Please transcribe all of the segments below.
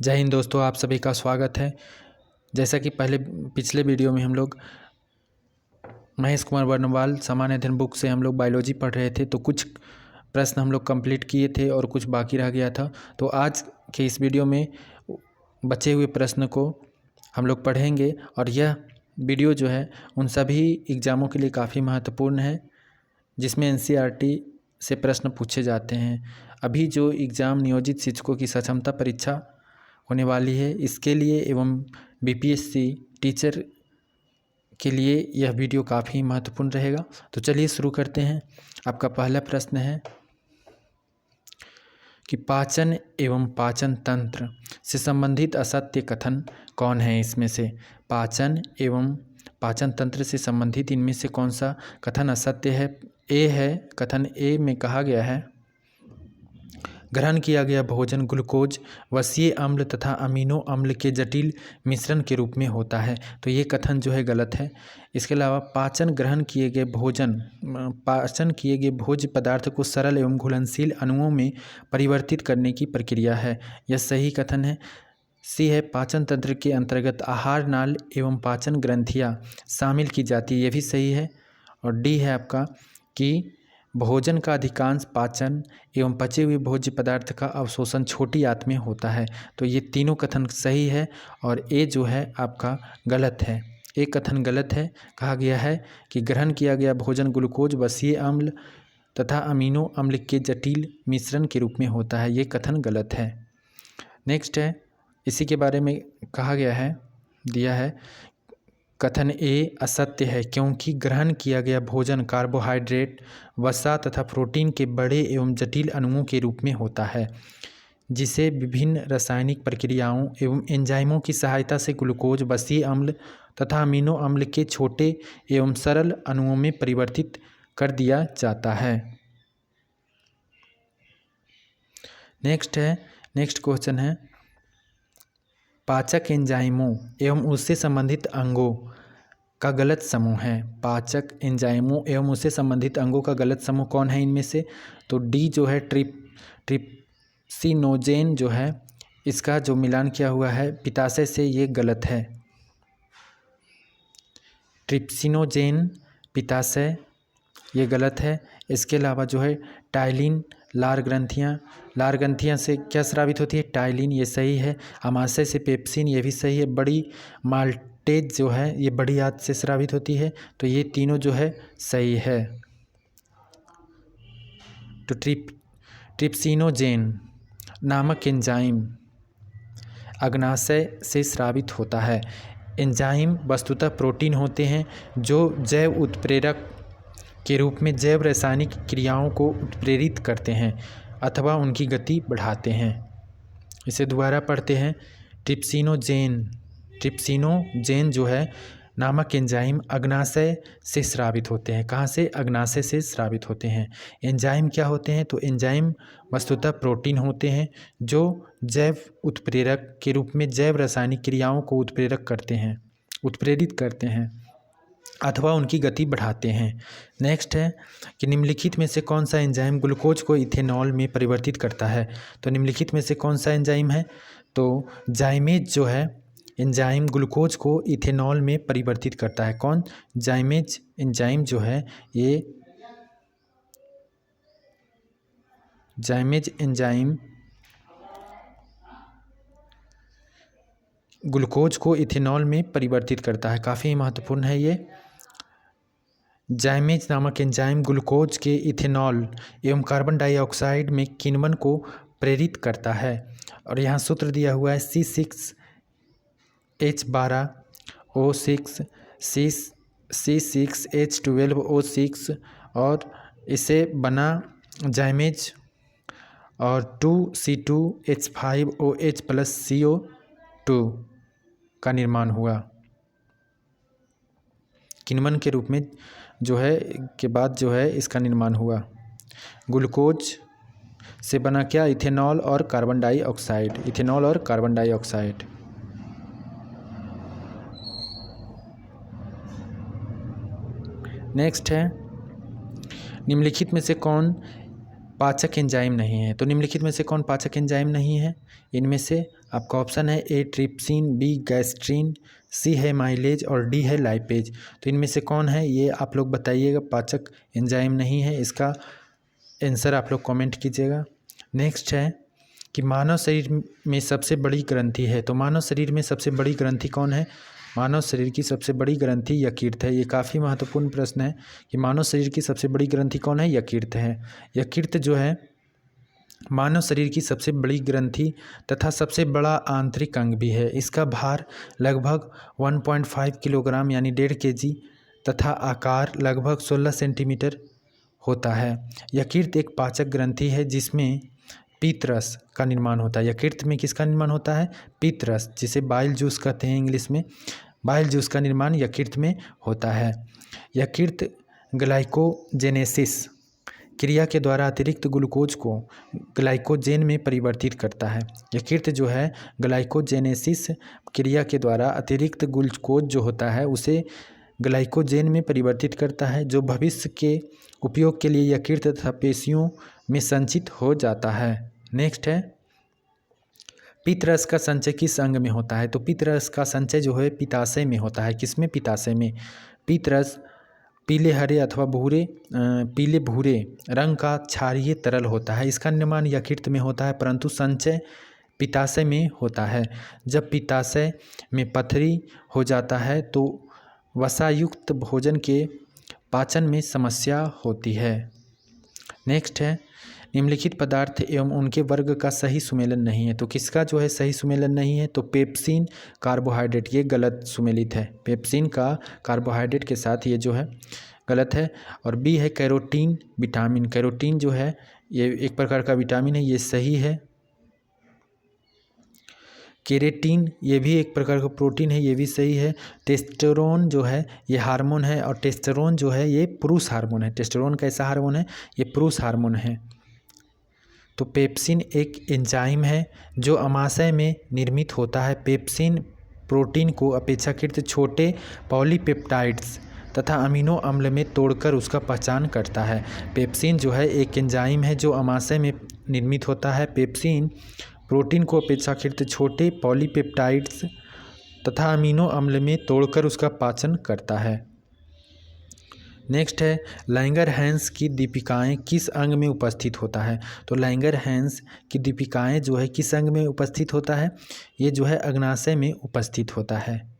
जय हिंद दोस्तों, आप सभी का स्वागत है। जैसा कि पिछले वीडियो में हम लोग महेश कुमार वर्णवाल सामान्य अध्ययन बुक से हम लोग बायोलॉजी पढ़ रहे थे, तो कुछ प्रश्न हम लोग कंप्लीट किए थे और कुछ बाकी रह गया था। तो आज के इस वीडियो में बचे हुए प्रश्न को हम लोग पढ़ेंगे और यह वीडियो जो है उन सभी एग्ज़ामों के लिए काफ़ी महत्वपूर्ण है जिसमें NCERT से प्रश्न पूछे जाते हैं। अभी जो एग्ज़ाम नियोजित शिक्षकों की सक्षमता परीक्षा होने वाली है, इसके लिए एवं BPSC टीचर के लिए यह वीडियो काफ़ी महत्वपूर्ण रहेगा। तो चलिए शुरू करते हैं। आपका पहला प्रश्न है कि पाचन एवं पाचन तंत्र से संबंधित असत्य कथन कौन है इसमें से? पाचन एवं पाचन तंत्र से संबंधित इनमें से कौन सा कथन असत्य है? ए है, कथन ए में कहा गया है ग्रहण किया गया भोजन ग्लूकोज वसीय अम्ल तथा अमीनो अम्ल के जटिल मिश्रण के रूप में होता है। तो ये कथन जो है गलत है। इसके अलावा पाचन किए गए भोज्य पदार्थ को सरल एवं घुलनशील अणुओं में परिवर्तित करने की प्रक्रिया है, यह सही कथन है। सी है, पाचन तंत्र के अंतर्गत आहार नाल एवं पाचन ग्रंथियाँ शामिल की जाती है, यह भी सही है। और डी है आपका कि भोजन का अधिकांश पाचन एवं पचे हुए भोज्य पदार्थ का अवशोषण छोटी आंत में होता है। तो ये तीनों कथन सही है और ए जो है आपका गलत है। एक कथन गलत है। कहा गया है कि ग्रहण किया गया भोजन ग्लूकोज वसीय अम्ल तथा अमीनो अम्ल के जटिल मिश्रण के रूप में होता है, ये कथन गलत है। नेक्स्ट है, इसी के बारे में कहा गया है, दिया है कथन ए असत्य है क्योंकि ग्रहण किया गया भोजन कार्बोहाइड्रेट वसा तथा प्रोटीन के बड़े एवं जटिल अणुओं के रूप में होता है, जिसे विभिन्न रासायनिक प्रक्रियाओं एवं एंजाइमों की सहायता से ग्लूकोज वसीय अम्ल तथा अमीनो अम्ल के छोटे एवं सरल अणुओं में परिवर्तित कर दिया जाता है। नेक्स्ट क्वेश्चन है पाचक एंजाइमों एवं उससे संबंधित अंगों का गलत समूह है। पाचक एंजाइमों एवं उससे संबंधित अंगों का गलत समूह कौन है इनमें से? तो डी जो है ट्रिप्सिनोजेन जो है, इसका जो मिलान किया हुआ है पित्ताशय से, ये गलत है। ट्रिप्सिनोजेन पित्ताशय, ये गलत है। इसके अलावा जो है टाइलिन लार ग्रंथियाँ से क्या स्रावित होती है? टाइलिन, ये सही है। अमाशय से पेप्सिन, ये भी सही है। बड़ी माल्टेज जो है ये बड़ी आंत से स्रावित होती है, तो ये तीनों जो है सही है। तो ट्रिप्सिनोजेन नामक एंजाइम अग्नाशय से स्रावित होता है। एंजाइम वस्तुतः प्रोटीन होते हैं जो जैव उत्प्रेरक के रूप में जैव रासायनिक क्रियाओं को उत्प्रेरित करते हैं अथवा उनकी गति बढ़ाते हैं। इसे दोबारा पढ़ते हैं। ट्रिप्सिनोजेन जो है नामक एंजाइम अग्नाशय से स्रावित होते हैं। कहाँ से? अग्नाशय से स्रावित होते हैं। एंजाइम क्या होते हैं? तो एंजाइम वस्तुतः प्रोटीन होते हैं जो जैव उत्प्रेरक के रूप में जैव रासायनिक क्रियाओं को उत्प्रेरित करते हैं अथवा उनकी गति बढ़ाते हैं। नेक्स्ट है कि निम्नलिखित में से कौन सा एंजाइम ग्लूकोज को इथेनॉल में परिवर्तित करता है? तो निम्नलिखित में से कौन सा एंजाइम है? तो जाइमेज जो है एंजाइम ग्लूकोज को इथेनॉल में परिवर्तित करता है। कौन? जाइमेज एंजाइम जो है ये जाइमेज एंजाइम ग्लूकोज को इथेनॉल में परिवर्तित करता है। काफ़ी महत्वपूर्ण है ये। जाइमेज नामक एंजाइम ग्लूकोज के इथेनॉल एवं कार्बन डाइऑक्साइड में किण्वन को प्रेरित करता है। और यहाँ सूत्र दिया हुआ है C6H12O6 C6H12O6 और इससे बना जाइमेज और 2C2H5OH प्लस CO2 का निर्माण हुआ। किण्वन के रूप में जो है के बाद जो है इसका निर्माण हुआ। ग्लूकोज से बना क्या? इथेनॉल और कार्बन डाइऑक्साइड। नेक्स्ट है निम्नलिखित में से कौन पाचक एंजाइम नहीं है। तो निम्नलिखित में से कौन पाचक एंजाइम नहीं है? इनमें से आपका ऑप्शन है ए ट्रिप्सिन, बी गैस्ट्रिन, सी है माइलेज और डी है लाइपेज। तो इनमें से कौन है ये आप लोग बताइएगा, पाचक एंजाइम नहीं है। इसका आंसर आप लोग कमेंट कीजिएगा। नेक्स्ट है कि मानव शरीर में सबसे बड़ी ग्रंथि है। तो मानव शरीर में सबसे बड़ी ग्रंथि कौन है? मानव शरीर की सबसे बड़ी ग्रंथि यकृत है। ये काफ़ी महत्वपूर्ण प्रश्न है कि मानव शरीर की सबसे बड़ी ग्रंथि कौन है? यकृत है। यकृत जो है मानव शरीर की सबसे बड़ी ग्रंथि तथा सबसे बड़ा आंतरिक अंग भी है। इसका भार लगभग 1.5 किलोग्राम यानी 1.5 kg तथा आकार लगभग 16 सेंटीमीटर होता है। यकृत एक पाचक ग्रंथि है जिसमें पीतरस का निर्माण होता है। यकृत में किसका निर्माण होता है? पीतरस, जिसे बाइल जूस कहते हैं इंग्लिश में। बाइल जूस का निर्माण यकृत में होता है। यकृत ग्लाइकोजेनेसिस क्रिया के द्वारा अतिरिक्त ग्लूकोज को ग्लाइकोजेन में परिवर्तित करता है। यकृत जो है ग्लाइकोजेनेसिस क्रिया के द्वारा अतिरिक्त ग्लूकोज जो होता है उसे ग्लाइकोजेन में परिवर्तित करता है, जो भविष्य के उपयोग के लिए यकृत तथा पेशियों में संचित हो जाता है। नेक्स्ट है पित्तरस का संचय किस अंग में होता है? तो पित्तरस का संचय जो है पित्ताशय में होता है। किसमें? पित्ताशय में। पित्तरस पीले हरे अथवा पीले भूरे रंग का क्षारीय तरल होता है। इसका निर्माण यकृत में होता है परंतु संचय पित्ताशय में होता है। जब पित्ताशय में पथरी हो जाता है तो वसायुक्त भोजन के पाचन में समस्या होती है। नेक्स्ट है निम्नलिखित पदार्थ एवं उनके वर्ग का सही सुमेलन नहीं है। तो किसका जो है सही सुमेलन नहीं है? तो पेप्सिन कार्बोहाइड्रेट, ये गलत सुमेलित है। पेप्सिन का कार्बोहाइड्रेट के साथ ये जो है गलत है। और बी है कैरोटीन विटामिन। कैरोटीन जो है ये एक प्रकार का विटामिन है, ये सही है। केरेटिन ये भी एक प्रकार का प्रोटीन है, ये भी सही है। टेस्टोस्टेरोन जो है ये हार्मोन है और टेस्टोस्टेरोन जो है ये पुरुष हार्मोन है। टेस्टोस्टेरोन कैसा हार्मोन है? ये पुरुष हार्मोन है। तो पेप्सिन एक एंजाइम है जो अमाशय में निर्मित होता है। पेप्सिन प्रोटीन को अपेक्षाकृत छोटे पॉलीपेप्टाइड्स तथा अमीनो अम्ल में तोड़कर उसका पहचान करता है। पेप्सिन जो है एक एंजाइम है जो अमाशय में निर्मित होता है। पेप्सिन प्रोटीन को अपेक्षाकृत छोटे पॉलीपेप्टाइड्स तथा अमीनो अम्ल में तोड़कर उसका पाचन करता है। नेक्स्ट है लैंगरहैंस की दीपिकाएँ किस अंग में उपस्थित होता है? तो लैंगरहैंस की दीपिकाएँ जो है किस अंग में उपस्थित होता है? ये जो है अग्नाशय में उपस्थित होता है।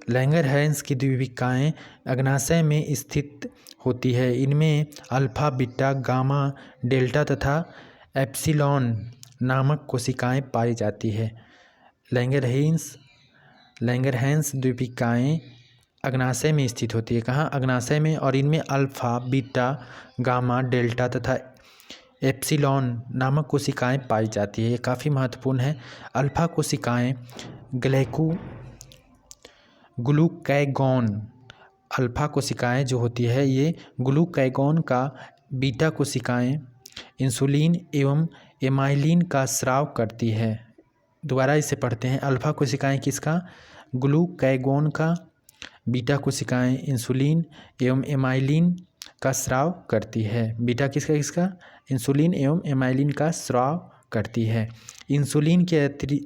लैंगरहैंस की दीपिकाएँ अग्नाशय में स्थित होती है। इनमें अल्फा, बीटा, गामा, डेल्टा तथा एप्सिलॉन नामक कोशिकाएँ पाई जाती है। लैंगरहैंस दीपिकाएँ अग्नाशय में स्थित होती है। कहाँ? अग्नाशय में। और इनमें अल्फा, बीटा, गामा, डेल्टा तथा एप्सिलॉन नामक कोशिकाएँ पाई जाती है। ये काफ़ी महत्वपूर्ण है। अल्फा कोशिकाएँ ग्लूकैगॉन, अल्फा कोशिकाएँ जो होती है ये ग्लूकैगॉन का, बीटा कोशिकाएँ इंसुलिन एवं एमाइलिन का स्राव करती है। दोबारा इसे पढ़ते हैं। अल्फा कोशिकाएँ किसका? ग्लूकैगॉन का, बीटा कोशिकाएँ इंसुलिन एवं एमाइलिन का स्राव करती है। बीटा किसका? इंसुलिन एवं एमाइलिन का स्राव करती है। इंसुलिन के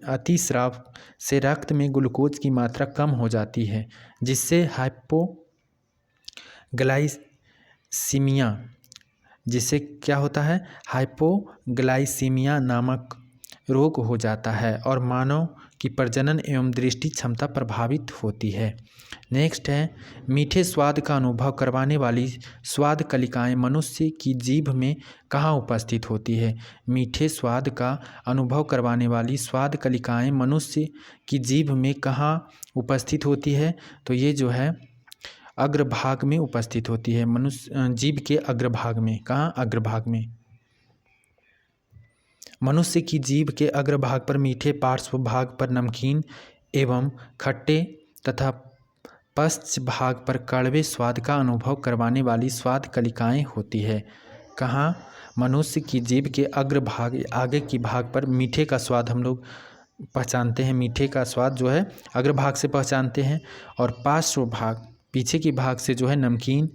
अतिस्राव से रक्त में ग्लूकोज की मात्रा कम हो जाती है जिससे हाइपोग्लाइसीमिया नामक रोग हो जाता है और मानव की प्रजनन एवं दृष्टि क्षमता प्रभावित होती है। नेक्स्ट है मीठे स्वाद का अनुभव करवाने वाली स्वाद कलिकाएँ मनुष्य की जीभ में कहाँ उपस्थित होती है? मीठे स्वाद का अनुभव करवाने वाली स्वाद कलिकाएँ मनुष्य की जीभ में कहाँ उपस्थित होती है? तो ये जो है अग्रभाग में उपस्थित होती है। मनुष्य जीभ के अग्रभाग में। कहाँ? अग्रभाग में। मनुष्य की जीभ के अग्रभाग पर मीठे, पार्श्व भाग पर नमकीन एवं खट्टे तथा पश्च भाग पर कड़वे स्वाद का अनुभव करवाने वाली स्वाद कलिकाएँ होती है। कहाँ? मनुष्य की जीभ के अग्रभाग, आगे की भाग पर मीठे का स्वाद हम लोग पहचानते हैं। मीठे का स्वाद जो है अग्रभाग से पहचानते हैं। और पार्श्व भाग, पीछे की भाग से जो है नमकीन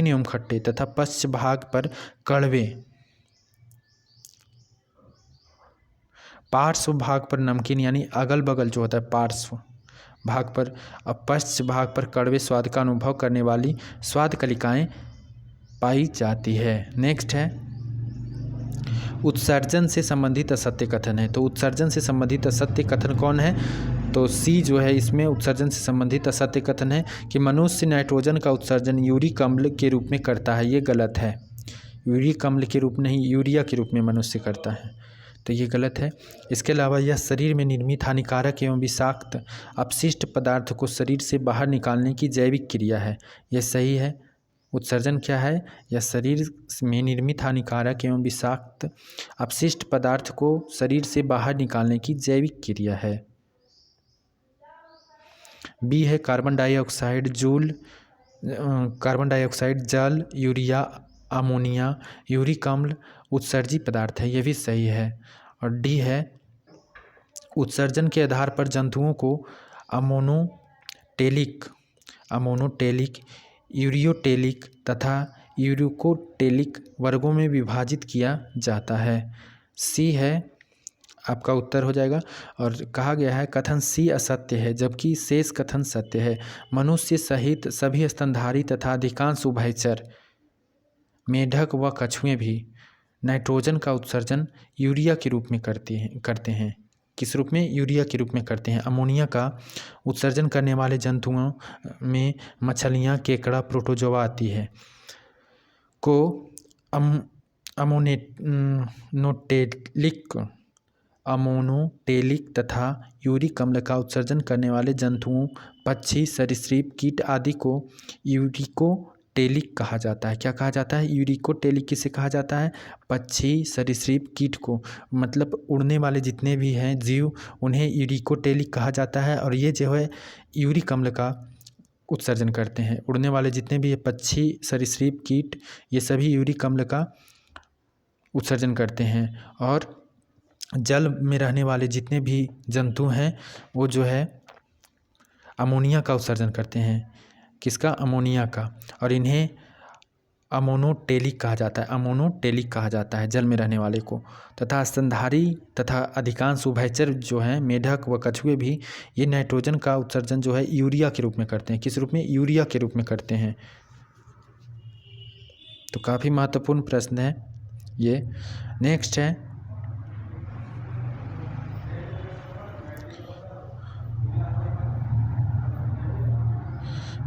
एवं खट्टे तथा पश्च भाग पर कड़वे, पार्श्व भाग पर नमकीन यानी अगल बगल जो होता है पार्श्व भाग पर, और पश्च भाग पर कड़वे स्वाद का अनुभव करने वाली स्वाद कलिकाएं पाई जाती है। नेक्स्ट है उत्सर्जन से संबंधित असत्य कथन है। तो उत्सर्जन से संबंधित असत्य कथन कौन है? तो सी जो है इसमें उत्सर्जन से संबंधित असत्य कथन है कि मनुष्य नाइट्रोजन का उत्सर्जन यूरिक अम्ल के रूप में करता है। ये गलत है। यूरिक अम्ल के रूप नहीं, यूरिया के रूप में मनुष्य करता है, तो ये गलत है। इसके अलावा यह शरीर में निर्मित हानिकारक एवं विषाक्त अपशिष्ट पदार्थ को शरीर से बाहर निकालने की जैविक क्रिया है। यह सही है। उत्सर्जन क्या है? यह शरीर में निर्मित हानिकारक एवं विषाक्त अपशिष्ट पदार्थ को शरीर से बाहर निकालने की जैविक क्रिया है। बी है कार्बन डाइऑक्साइड, जल, यूरिया, अमोनिया, यूरिक अम्ल उत्सर्जी पदार्थ है। यह भी सही है। और डी है उत्सर्जन के आधार पर जंतुओं को अमोनोटेलिक, यूरियोटेलिक तथा यूरिकोटेलिक वर्गों में विभाजित किया जाता है। सी है आपका उत्तर हो जाएगा। और कहा गया है कथन सी असत्य है जबकि शेष कथन सत्य है। मनुष्य सहित सभी स्तनधारी तथा अधिकांश उभयचर, मेढक व कछुए भी नाइट्रोजन का उत्सर्जन यूरिया के रूप में करते हैं। किस रूप में? यूरिया के रूप में करते हैं। अमोनिया का उत्सर्जन करने वाले जंतुओं में मछलियाँ, केकड़ा, प्रोटोजोआ आती है को अमोनोटेलिक तथा यूरिक अम्ल का उत्सर्जन करने वाले जंतुओं, पक्षी, सरीसृप, कीट आदि को यूरिकोटेलिक कहा जाता है। क्या कहा जाता है? यूरिकोटेलिक किसे कहा जाता है? पक्षी, सरीसृप, कीट को, मतलब उड़ने वाले जितने भी हैं जीव, उन्हें यूरिकोटेलिक कहा जाता है। और ये जो है यूरिक अम्ल का उत्सर्जन करते हैं। उड़ने वाले जितने भी पक्षी, सरीसृप, कीट, ये सभी यूरिक अम्ल का उत्सर्जन करते हैं। और जल में रहने वाले जितने भी जंतु हैं वो जो है अमोनिया का उत्सर्जन करते हैं। किसका? अमोनिया का। और इन्हें अमोनोटेलिक कहा जाता है जल में रहने वाले को। तथा स्तनधारी तथा अधिकांश उभयचर जो हैं, मेढक व कछुए भी, ये नाइट्रोजन का उत्सर्जन जो है यूरिया के रूप में करते हैं। किस रूप में? यूरिया के रूप में करते हैं। तो काफ़ी महत्वपूर्ण प्रश्न है ये। नेक्स्ट है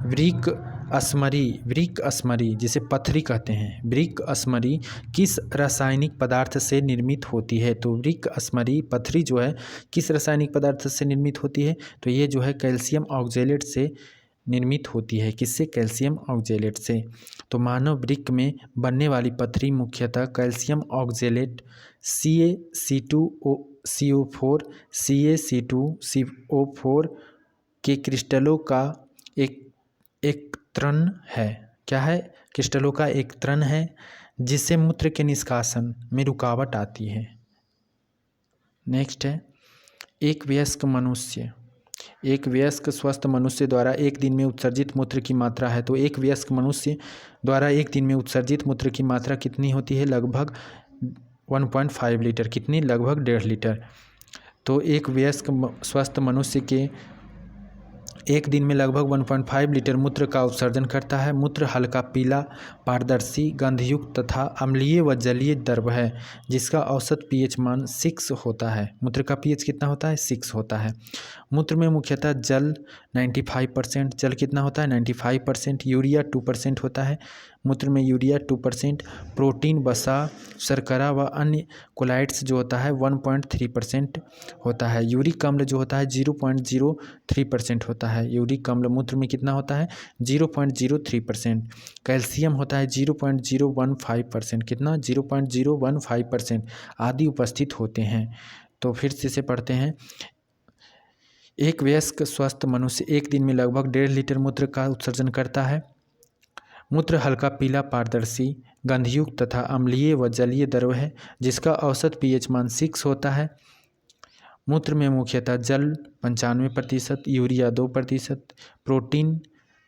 वृक्क अस्मरी जिसे पथरी कहते हैं। वृक्क अस्मरी किस रासायनिक पदार्थ से निर्मित होती है? तो वृक्क अस्मरी पथरी जो है किस रासायनिक पदार्थ से निर्मित होती है? तो ये जो है कैल्शियम ऑक्जेलेट से निर्मित होती है। किससे? कैल्शियम ऑक्जेलेट से। तो मानव वृक्क में बनने वाली पथरी मुख्यतः कैल्शियम ऑक्जेलेट CaC2CO4 CaC2CO4 के क्रिस्टलों का एक तृण है। क्या है? क्रिस्टलों का एक तृण है जिससे मूत्र के निष्कासन में रुकावट आती है। नेक्स्ट है एक वयस्क स्वस्थ मनुष्य द्वारा एक दिन में उत्सर्जित मूत्र की मात्रा है। तो एक वयस्क मनुष्य द्वारा एक दिन में उत्सर्जित मूत्र की मात्रा कितनी होती है? लगभग 1.5 लीटर। कितनी? लगभग 1.5 लीटर। तो एक वयस्क स्वस्थ मनुष्य के एक दिन में लगभग 1.5 लीटर मूत्र का उत्सर्जन करता है। मूत्र हल्का पीला, पारदर्शी, गंधयुक्त तथा अम्लीय व जलीय द्रव है जिसका औसत pH मान 6 होता है। मूत्र का pH कितना होता है? 6 होता है। मूत्र में मुख्यतः जल 95%, जल कितना होता है? 95%, यूरिया 2% होता है। मूत्र में यूरिया 2%, प्रोटीन, वसा, शर्करा व अन्य कोलाइड्स जो होता है 1.3% होता है। यूरिक अम्ल जो होता है 0.03% होता है। यूरिक अम्ल मूत्र में कितना होता है? 0.03%। कैल्शियम होता है 0.015%। कितना? 0.015% आदि उपस्थित होते हैं। तो फिर से इसे पढ़ते हैं। एक वयस्क स्वस्थ मनुष्य एक दिन में लगभग 1.5 लीटर मूत्र का उत्सर्जन करता है। मूत्र हल्का पीला, पारदर्शी, गंधयुक्त तथा अम्लीय व जलीय द्रव है जिसका औसत pH मान 6 होता है। मूत्र में मुख्यतः जल 95%, यूरिया 2%, प्रोटीन,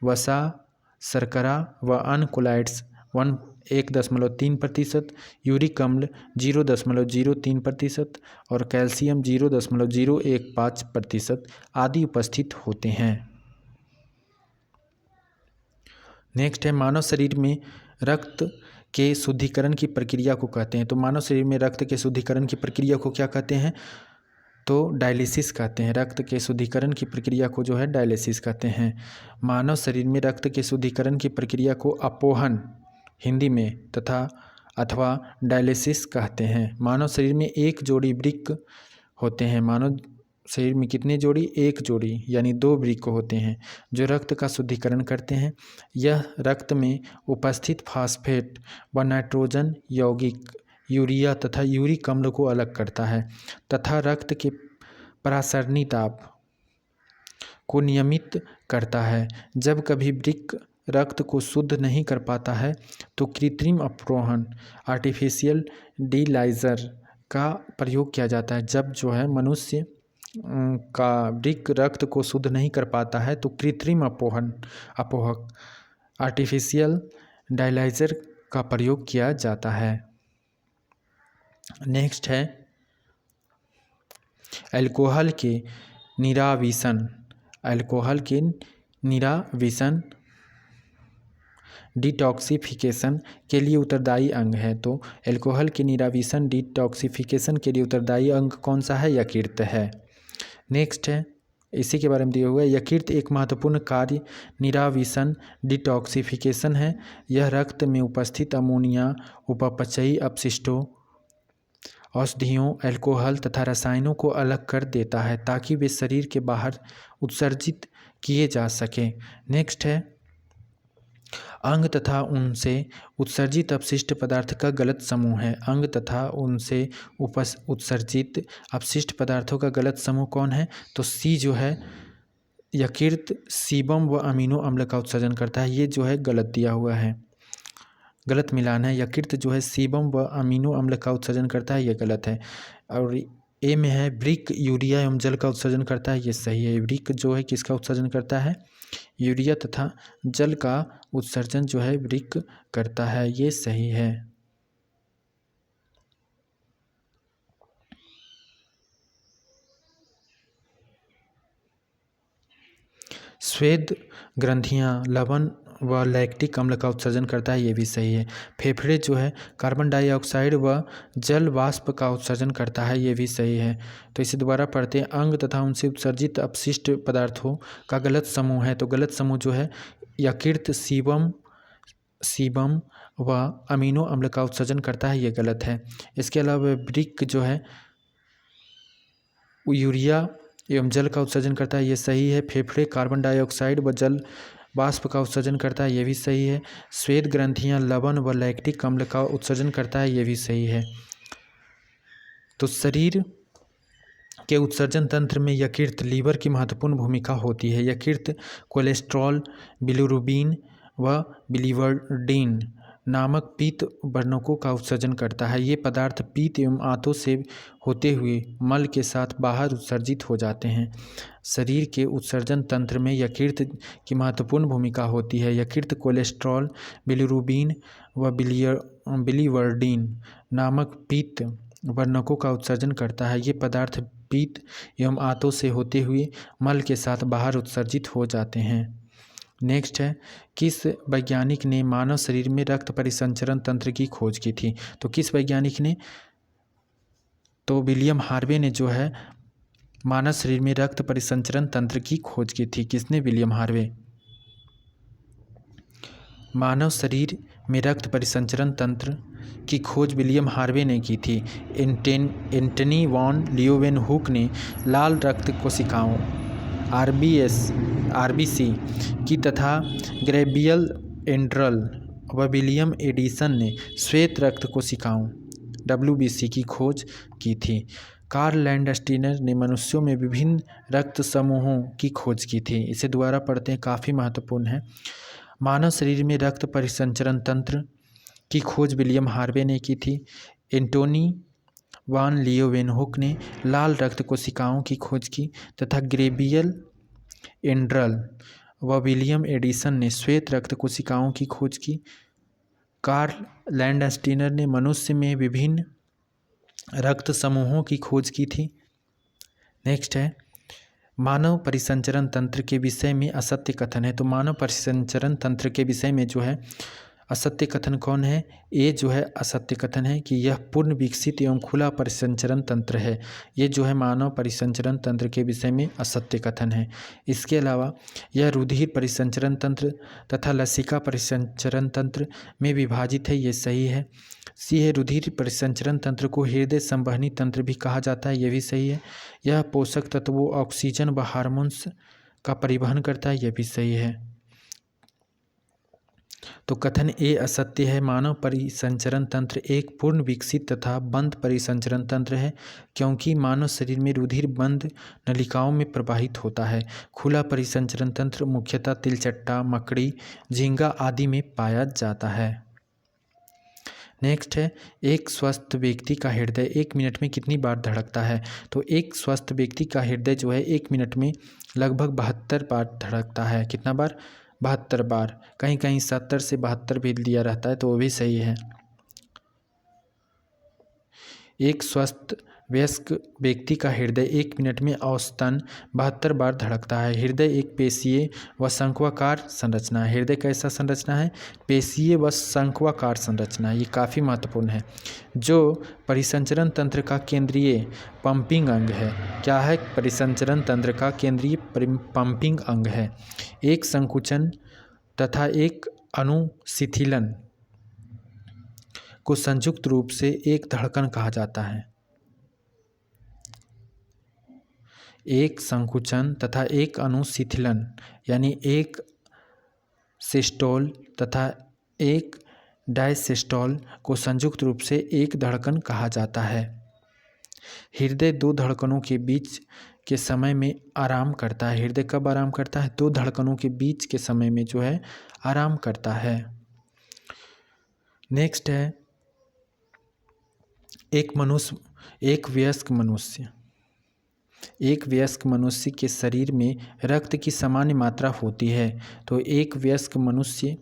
वसा, शर्करा व अन्य कोलाइड्स 1.3%, यूरिक अम्ल 0.03% और कैल्शियम 0.015% आदि उपस्थित होते हैं। नेक्स्ट है मानव शरीर में रक्त के शुद्धिकरण की प्रक्रिया को कहते हैं। तो मानव शरीर में रक्त के शुद्धिकरण की प्रक्रिया को क्या कहते हैं? तो डायलिसिस कहते हैं। रक्त के शुद्धिकरण की प्रक्रिया को जो है डायलिसिस कहते हैं। मानव शरीर में रक्त के शुद्धिकरण की प्रक्रिया को अपोहन हिंदी में अथवा डायलिसिस कहते हैं। मानव शरीर में एक जोड़ी वृक्क होते हैं। मानव शरीर में कितने जोड़ी? एक जोड़ी यानी 2 वृक्क होते हैं जो रक्त का शुद्धिकरण करते हैं। यह रक्त में उपस्थित फास्फेट व नाइट्रोजन यौगिक, यूरिया तथा यूरिक अम्ल को अलग करता है तथा रक्त के परासरणी दाब को नियमित करता है। जब कभी वृक्क रक्त को शुद्ध नहीं कर पाता है तो कृत्रिम अपोहन आर्टिफिशियल डिलाइजर का प्रयोग किया जाता है। जब जो है मनुष्य का वृक्क रक्त को शुद्ध नहीं कर पाता है तो कृत्रिम अपोहक आर्टिफिशियल डायलाइजर का प्रयोग किया जाता है। नेक्स्ट है अल्कोहल के निरावीसन। अल्कोहल के निरावीसन डिटॉक्सिफिकेशन के लिए उत्तरदायी अंग है। तो अल्कोहल के निरावीसन डिटॉक्सिफिकेशन के लिए उत्तरदायी अंग कौन सा है? यकृत है। नेक्स्ट है इसी के बारे में दिया हुआ है। यकृत एक महत्वपूर्ण कार्य निरावीसन डिटॉक्सिफिकेशन है। यह रक्त में उपस्थित अमोनिया, उपापचयी अपशिष्टों, औषधियों, अल्कोहल तथा रसायनों को अलग कर देता है ताकि वे शरीर के बाहर उत्सर्जित किए जा सकें। नेक्स्ट है अंग तथा उनसे उत्सर्जित अपशिष्ट पदार्थ का गलत समूह है। अंग तथा उनसे उत्सर्जित अपशिष्ट पदार्थों का गलत समूह कौन है? तो सी जो है यकृत सीबम व अमीनो अम्ल का उत्सर्जन करता है। ये जो है गलत दिया हुआ है, गलत मिलान है। यकृत जो है सीबम व अमीनो अम्ल का उत्सर्जन करता है, ये गलत है। और ए में है वृक्क यूरिया एवं जल का उत्सर्जन करता है, ये सही है। वृक्क जो है किसका उत्सर्जन करता है? यूरिया तथा जल का उत्सर्जन जो है वृक्क करता है, ये सही है। श्वेत ग्रंथियां लवण व लैक्टिक अम्ल का उत्सर्जन करता है, ये भी सही है। फेफड़े जो है कार्बन डाइऑक्साइड व जल वाष्प का उत्सर्जन करता है, ये भी सही है। तो इसे दोबारा पढ़ते हैं। अंग तथा उनसे उत्सर्जित अपशिष्ट पदार्थों का गलत समूह है। तो गलत समूह जो है यकृत सीबम व अमीनो अम्ल का उत्सर्जन करता है, ये गलत है। इसके अलावा वृक्क जो है यूरिया एवं जल का उत्सर्जन करता है, ये सही है। फेफड़े कार्बन डाइऑक्साइड व जल वाष्प का उत्सर्जन करता है, ये भी सही है। श्वेत ग्रंथियां लवण व लैक्टिक अम्ल का उत्सर्जन करता है, ये भी सही है। तो शरीर के उत्सर्जन तंत्र में यकृत लीवर की महत्वपूर्ण भूमिका होती है। यकृत कोलेस्ट्रॉल, बिलिरुबिन व बिलीवर्डिन नामक पीत वर्णकों का उत्सर्जन करता है। ये पदार्थ पीत एवं आंतों से होते हुए मल के साथ बाहर उत्सर्जित हो जाते हैं। शरीर के उत्सर्जन तंत्र में यकृत की महत्वपूर्ण भूमिका होती है। यकृत कोलेस्ट्रॉल, बिलिरुबिन व बिलीवर्डिन नामक पीत वर्णकों का उत्सर्जन करता है। ये पदार्थ पीत एवं आंतों से होते हुए मल के साथ बाहर उत्सर्जित हो जाते हैं। नेक्स्ट है किस वैज्ञानिक ने मानव शरीर में रक्त परिसंचरण तंत्र की खोज की थी? तो किस वैज्ञानिक ने? तो विलियम हार्वे ने जो है मानव शरीर में रक्त परिसंचरण तंत्र की खोज की थी। किसने? William Harvey. मानव शरीर में रक्त परिसंचरण तंत्र की खोज विलियम हार्वे ने की थी। एंटनी वॉन लीeuwenhoek ने लाल रक्त कोशिकाओं आरबीसी की तथा ग्रेबियल एंड्रल व विलियम एडिसन ने श्वेत रक्त कोशिकाओं WBC की खोज की थी। कार्ल लैंडस्टीनर ने मनुष्यों में विभिन्न रक्त समूहों की खोज की थी। इसे दोबारा पढ़ते हैं, काफ़ी महत्वपूर्ण है। मानव शरीर में रक्त परिसंचरण तंत्र की खोज विलियम हार्वे ने की थी। एंटोनी वान लियोवेनहुक ने लाल रक्त कोशिकाओं की खोज की तथा ग्रेबियल एंड्रल व विलियम एडिसन ने श्वेत रक्त कोशिकाओं की खोज की। कार्ल लैंडस्टीनर ने मनुष्य में विभिन्न रक्त समूहों की खोज की थी। नेक्स्ट है मानव परिसंचरण तंत्र के विषय में असत्य कथन है। तो मानव परिसंचरण तंत्र के विषय में जो है असत्य कथन कौन है? ये जो है असत्य कथन है कि यह पूर्ण विकसित एवं खुला परिसंचरण तंत्र है। ये जो है मानव परिसंचरण तंत्र के विषय में असत्य कथन है। इसके अलावा यह रुधिर परिसंचरण तंत्र तथा लसिका परिसंचरण तंत्र में विभाजित है। ये सही है। सी है रुधिर परिसंचरण तंत्र को हृदय संवहनी तंत्र भी कहा जाता है। यह भी सही है। यह पोषक तत्वों ऑक्सीजन व हार्मोन्स का परिवहन करता है। यह भी सही है। तो कथन ए असत्य है। मानव परिसंचरण तंत्र एक पूर्ण विकसित तथा बंद परिसंचरण तंत्र है, क्योंकि मानव शरीर में रुधिर बंद नलिकाओं में प्रवाहित होता है। खुला परिसंचरण तंत्र मुख्यतः तिलचट्टा, मकड़ी, झींगा आदि में पाया जाता है। नेक्स्ट है एक स्वस्थ व्यक्ति का हृदय 1 मिनट में कितनी बार धड़कता है? तो एक स्वस्थ व्यक्ति का हृदय जो है 1 मिनट में लगभग 72 बार धड़कता है। कितना बार? 72 बार। कहीं कहीं 70 से 72 भी दिया रहता है, तो वो भी सही है। एक स्वस्थ वयस्क व्यक्ति का हृदय 1 मिनट में औसतन 72 बार धड़कता है। हृदय एक पेशीय व शंक्वाकार संरचना है। हृदय कैसा संरचना है? पेशीय व शंक्वाकार संरचना है। ये काफ़ी महत्वपूर्ण है। जो परिसंचरण तंत्र का केंद्रीय पंपिंग अंग है। क्या है? परिसंचरण तंत्र का केंद्रीय पंपिंग अंग है। एक संकुचन तथा एक अनुशिथिलन को संयुक्त रूप से एक धड़कन कहा जाता है। एक संकुचन तथा एक अनुशिथिलन यानी एक सिस्टोल तथा एक डायसिस्टोल को संयुक्त रूप से एक धड़कन कहा जाता है। हृदय 2 धड़कनों के बीच के समय में आराम करता है। हृदय कब आराम करता है? 2 धड़कनों के बीच के समय में जो है आराम करता है। नेक्स्ट है एक वयस्क मनुष्य के शरीर में रक्त की सामान्य मात्रा होती है। तो एक वयस्क मनुष्य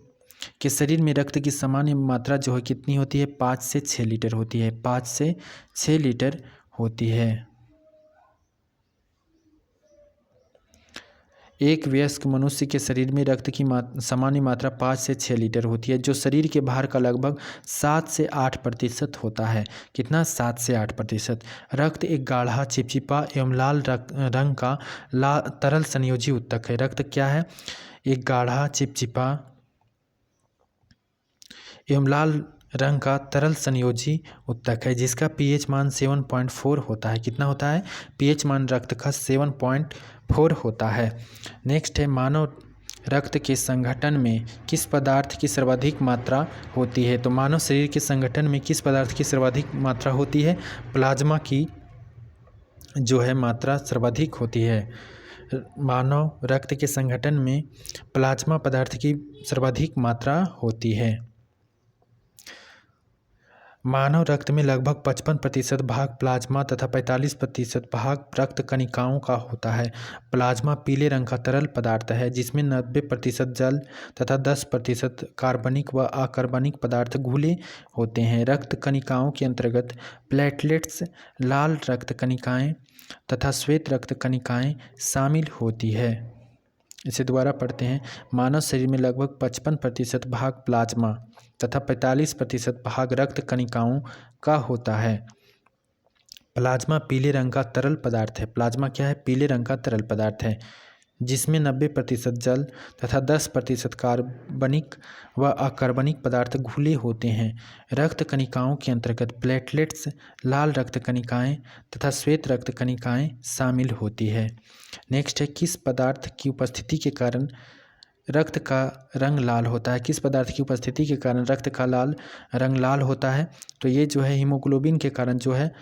के शरीर में रक्त की सामान्य मात्रा जो है कितनी होती है? 5 से 6 लीटर होती है। 5 से 6 लीटर होती है। एक वयस्क मनुष्य के शरीर में रक्त की सामान्य मात्रा 5 से 6 लीटर होती है, जो शरीर के भार का लगभग 7 से 8% होता है। कितना? 7 से 8%। रक्त एक गाढ़ा, चिपचिपा एवं लाल रंग का तरल संयोजी ऊतक है। रक्त क्या है? एक गाढ़ा, चिपचिपा एवं लाल रंग का तरल संयोजी ऊतक है, जिसका pH मान 7.4 होता है। कितना होता है? pH मान रक्त का 7.4 होता है। नेक्स्ट है मानव रक्त के संगठन में किस पदार्थ की सर्वाधिक मात्रा होती है? तो मानव शरीर के संगठन में किस पदार्थ की सर्वाधिक मात्रा होती है? प्लाज्मा की जो है मात्रा सर्वाधिक होती है। मानव रक्त के संगठन में प्लाज्मा पदार्थ की सर्वाधिक मात्रा होती है। मानव रक्त में लगभग 55% भाग प्लाज्मा तथा 45% भाग रक्त कणिकाओं का होता है। प्लाज्मा पीले रंग का तरल पदार्थ है, जिसमें 90% जल तथा 10% कार्बनिक व अकार्बनिक पदार्थ घुले होते हैं। रक्त कणिकाओं के अंतर्गत प्लेटलेट्स, लाल रक्त कणिकाएं तथा श्वेत रक्त कणिकाएं शामिल होती है। इसे दोबारा पढ़ते हैं। मानव शरीर में लगभग 55% भाग प्लाज्मा तथा 45% भाग रक्त कणिकाओं का होता है। प्लाज्मा पीले रंग का तरल पदार्थ है। प्लाज्मा क्या है? पीले रंग का तरल पदार्थ है, जिसमें 90% जल तथा 10% कार्बनिक व अकार्बनिक पदार्थ घुले होते हैं। रक्त कणिकाओं के अंतर्गत प्लेटलेट्स, लाल रक्त कणिकाएं तथा श्वेत रक्त कणिकाएं शामिल होती है। नेक्स्ट है किस पदार्थ की उपस्थिति के कारण रक्त का रंग लाल होता है? किस पदार्थ की उपस्थिति के कारण रक्त का रंग लाल होता है? तो ये जो है हीमोग्लोबिन के कारण जो है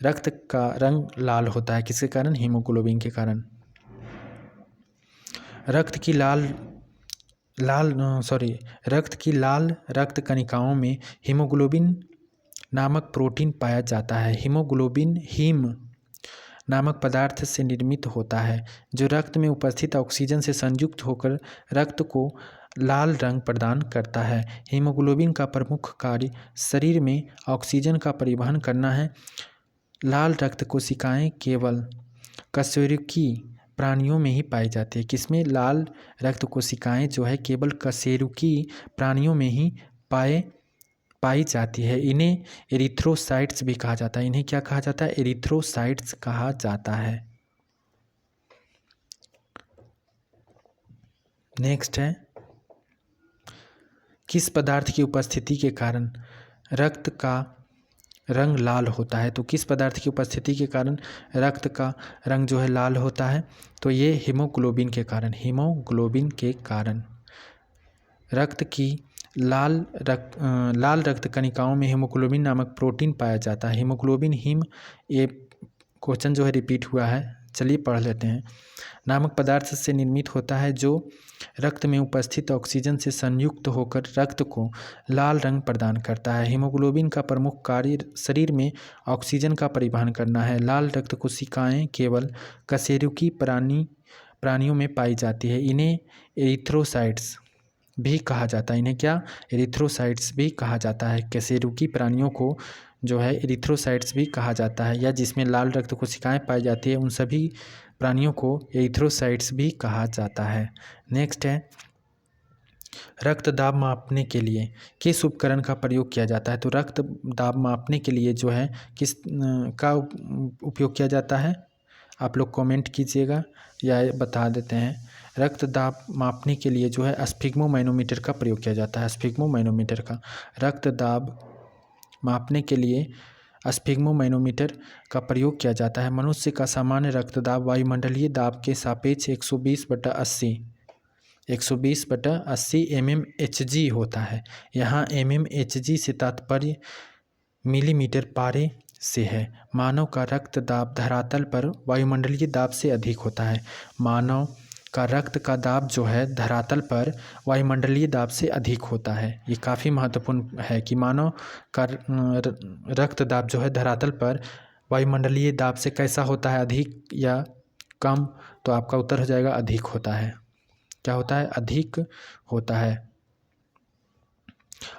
रक्त का रंग लाल होता है। किसके कारण? हीमोग्लोबिन के कारण। रक्त की लाल रक्त कणिकाओं में हीमोग्लोबिन नामक प्रोटीन पाया जाता है। हीमोग्लोबिन हीम नामक पदार्थ से निर्मित होता है, जो रक्त में उपस्थित ऑक्सीजन से संयुक्त होकर रक्त को लाल रंग प्रदान करता है। हीमोग्लोबिन का प्रमुख कार्य शरीर में ऑक्सीजन का परिवहन करना है। लाल रक्त कोशिकाएं केवल कशेरुकी प्राणियों में ही पाई जाती है। किसमें? लाल रक्त कोशिकाएं जो है केवल कशेरुकी प्राणियों में ही पाई जाती है। इन्हें एरिथ्रोसाइट्स भी कहा जाता है। इन्हें क्या कहा जाता है? एरिथ्रोसाइट्स कहा जाता है। नेक्स्ट है, किस पदार्थ की उपस्थिति के कारण रक्त का रंग लाल होता है? तो किस पदार्थ की उपस्थिति के कारण रक्त का रंग जो है लाल होता है? तो ये हीमोग्लोबिन के कारण, हीमोग्लोबिन के कारण रक्त की लाल रक्त कणिकाओं में हीमोग्लोबिन नामक प्रोटीन पाया जाता है। हीमोग्लोबिन हीम, ये क्वेश्चन जो है रिपीट हुआ है, चलिए पढ़ लेते हैं। नामक पदार्थ से निर्मित होता है, जो रक्त में उपस्थित ऑक्सीजन से संयुक्त होकर रक्त को लाल रंग प्रदान करता है। हीमोग्लोबिन का प्रमुख कार्य शरीर में ऑक्सीजन का परिवहन करना है। लाल रक्त कोशिकाएं केवल कशेरुकी प्राणियों में पाई जाती है। इन्हें एरिथ्रोसाइट्स भी कहा जाता है। इन्हें क्या? एरिथ्रोसाइट्स भी कहा जाता है। कशेरुकी प्राणियों को जो है एरिथ्रोसाइट्स भी कहा जाता है, या जिसमें लाल रक्त कोशिकाएं पाई जाती है उन सभी प्राणियों को एरिथ्रोसाइट्स भी कहा जाता है। नेक्स्ट है, रक्त दाब मापने के लिए किस उपकरण का प्रयोग किया जाता है? तो रक्त दाब मापने के लिए जो है किस का उपयोग किया जाता है? आप लोग कमेंट कीजिएगा या बता देते हैं। रक्त दाब मापने के लिए जो है स्फिग्मोमैनोमीटर का प्रयोग किया जाता है। स्फिग्मोमैनोमीटर का रक्त दाब मापने के लिए स्फिग्मोमैनोमीटर का प्रयोग किया जाता है। मनुष्य का सामान्य रक्तदाब वायुमंडलीय दाब के सापेक्ष 120/80 mmHg होता है। यहाँ mmHg से तात्पर्य मिलीमीटर पारे से है। मानव का रक्तदाब धरातल पर वायुमंडलीय दाब से अधिक होता है। मानव का रक्त का दाब जो है धरातल पर वायुमंडलीय दाब से अधिक होता है। ये काफ़ी महत्वपूर्ण है कि मानव का रक्त दाब जो है धरातल पर वायुमंडलीय दाब से कैसा होता है? अधिक या कम? तो आपका उत्तर हो जाएगा अधिक होता है। क्या होता है? अधिक होता है।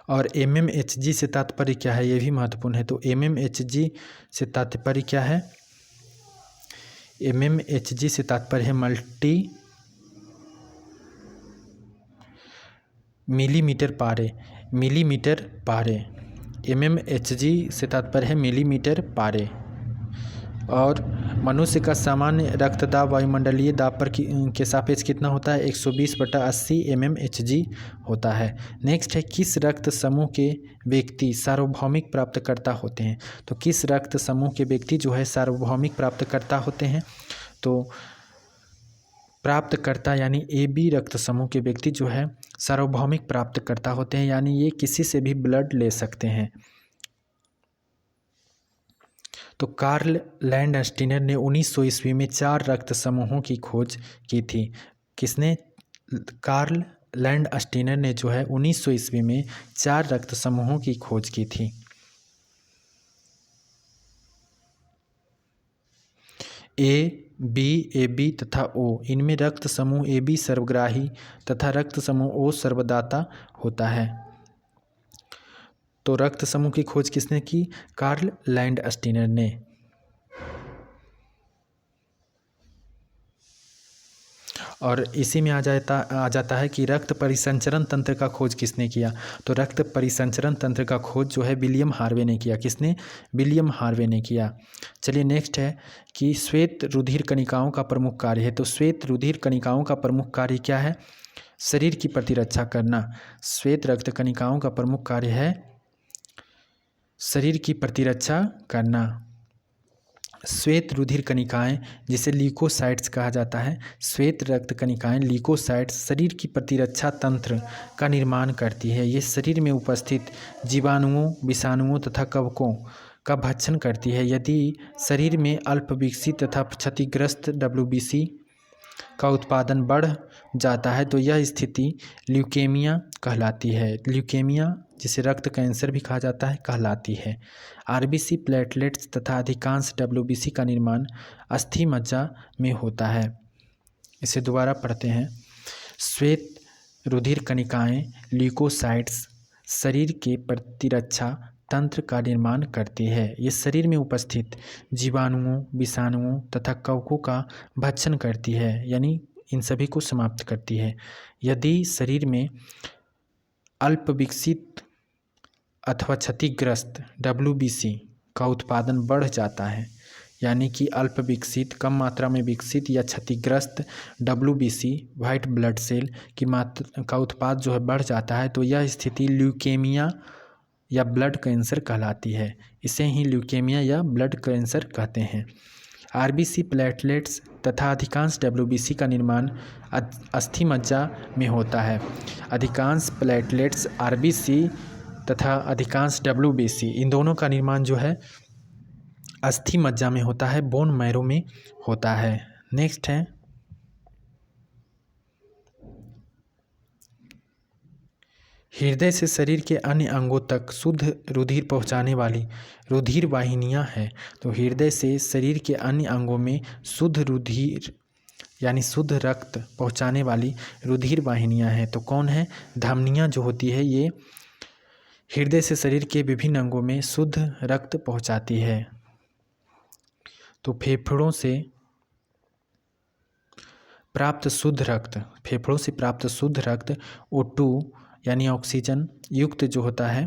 और mmHg से तात्पर्य क्या है? ये भी महत्वपूर्ण है। तो mmHg से तात्पर्य क्या है? mmHg से तात्पर्य है मिलीमीटर पारे। mmHg से तात्पर्य है मिलीमीटर पारे। और मनुष्य का सामान्य रक्तदाब वायुमंडलीय दाब पर के सापेक्ष कितना होता है? 120/80 mmHg होता है। नेक्स्ट है, किस रक्त समूह के व्यक्ति सार्वभौमिक प्राप्तकर्ता होते हैं? तो किस रक्त समूह के व्यक्ति जो है सार्वभौमिक प्राप्तकर्ता होते हैं? तो प्राप्तकर्ता यानी AB रक्त समूह के व्यक्ति जो है सार्वभौमिक प्राप्तकर्ता होते हैं, यानी ये किसी से भी ब्लड ले सकते हैं। तो कार्ल लैंडस्टीनर ने 1900 ईस्वी में 4 रक्त समूहों की खोज की थी। किसने? कार्ल लैंडस्टीनर ने जो है 1900 ईस्वी में 4 रक्त समूहों की खोज की थी। A, B, AB तथा O, इनमें रक्त समूह AB सर्वग्राही तथा रक्त समूह O सर्वदाता होता है। तो रक्त समूह की खोज किसने की? कार्ल लैंडस्टीनर ने। और इसी में आ जाता है कि रक्त परिसंचरण तंत्र का खोज किसने किया? तो रक्त परिसंचरण तंत्र का खोज जो है विलियम हार्वे ने किया। किसने? विलियम हार्वे ने किया। चलिए नेक्स्ट है कि श्वेत रुधिर कणिकाओं का प्रमुख कार्य है। तो श्वेत रुधिर कणिकाओं का प्रमुख कार्य क्या है? शरीर की प्रतिरक्षा करना। श्वेत रक्त कणिकाओं का प्रमुख कार्य है शरीर की प्रतिरक्षा करना। श्वेत रुधिर कणिकाएं, जिसे ल्यूकोसाइट्स कहा जाता है, श्वेत रक्त कणिकाएं ल्यूकोसाइट्स शरीर की प्रतिरक्षा तंत्र का निर्माण करती है। ये शरीर में उपस्थित जीवाणुओं, विषाणुओं तथा कवकों का भक्षण करती है। यदि शरीर में अल्पविकसित तथा क्षतिग्रस्त WBC का उत्पादन बढ़ जाता है तो यह स्थिति ल्यूकेमिया कहलाती है। ल्यूकेमिया जिसे रक्त कैंसर भी कहा जाता है, कहलाती है। आरबीसी, प्लेटलेट्स तथा अधिकांश डब्ल्यूबीसी का निर्माण अस्थि मज्जा में होता है। इसे दोबारा पढ़ते हैं। श्वेत रुधिर कणिकाएं, ल्यूकोसाइट्स शरीर के प्रतिरक्षा तंत्र का निर्माण करती है। ये शरीर में उपस्थित जीवाणुओं, विषाणुओं तथा कवकों का भक्षण करती है, यानी इन सभी को समाप्त करती है। यदि शरीर में अल्प विकसित अथवा क्षतिग्रस्त डब्ल्यूबीसी का उत्पादन बढ़ जाता है, यानी कि अल्प विकसित, कम मात्रा में विकसित या क्षतिग्रस्त डब्ल्यूबीसी वाइट ब्लड सेल की मात्रा का उत्पाद जो है बढ़ जाता है, तो यह स्थिति ल्यूकेमिया या ब्लड कैंसर कहलाती है। इसे ही ल्यूकेमिया या ब्लड कैंसर कहते हैं। आरबीसी, प्लेटलेट्स तथा अधिकांश डब्ल्यूबीसी का निर्माण अस्थि मज्जा में होता है। अधिकांश प्लेटलेट्स, आरबीसी तथा अधिकांश डब्ल्यूबीसी, इन दोनों का निर्माण जो है अस्थि मज्जा में होता है, बोन मैरो में होता है। नेक्स्ट है हृदय से शरीर के अन्य अंगों तक शुद्ध रुधिर पहुंचाने वाली रुधिर वाहिनियां हैं। तो हृदय से शरीर के अन्य अंगों में शुद्ध रुधिर यानी शुद्ध रक्त पहुंचाने वाली रुधिर वाहिनियां हैं। तो कौन है? धमनियां जो होती है ये हृदय से शरीर के विभिन्न अंगों में शुद्ध रक्त पहुंचाती है। तो फेफड़ों से प्राप्त शुद्ध रक्त O2 यानी ऑक्सीजन युक्त जो होता है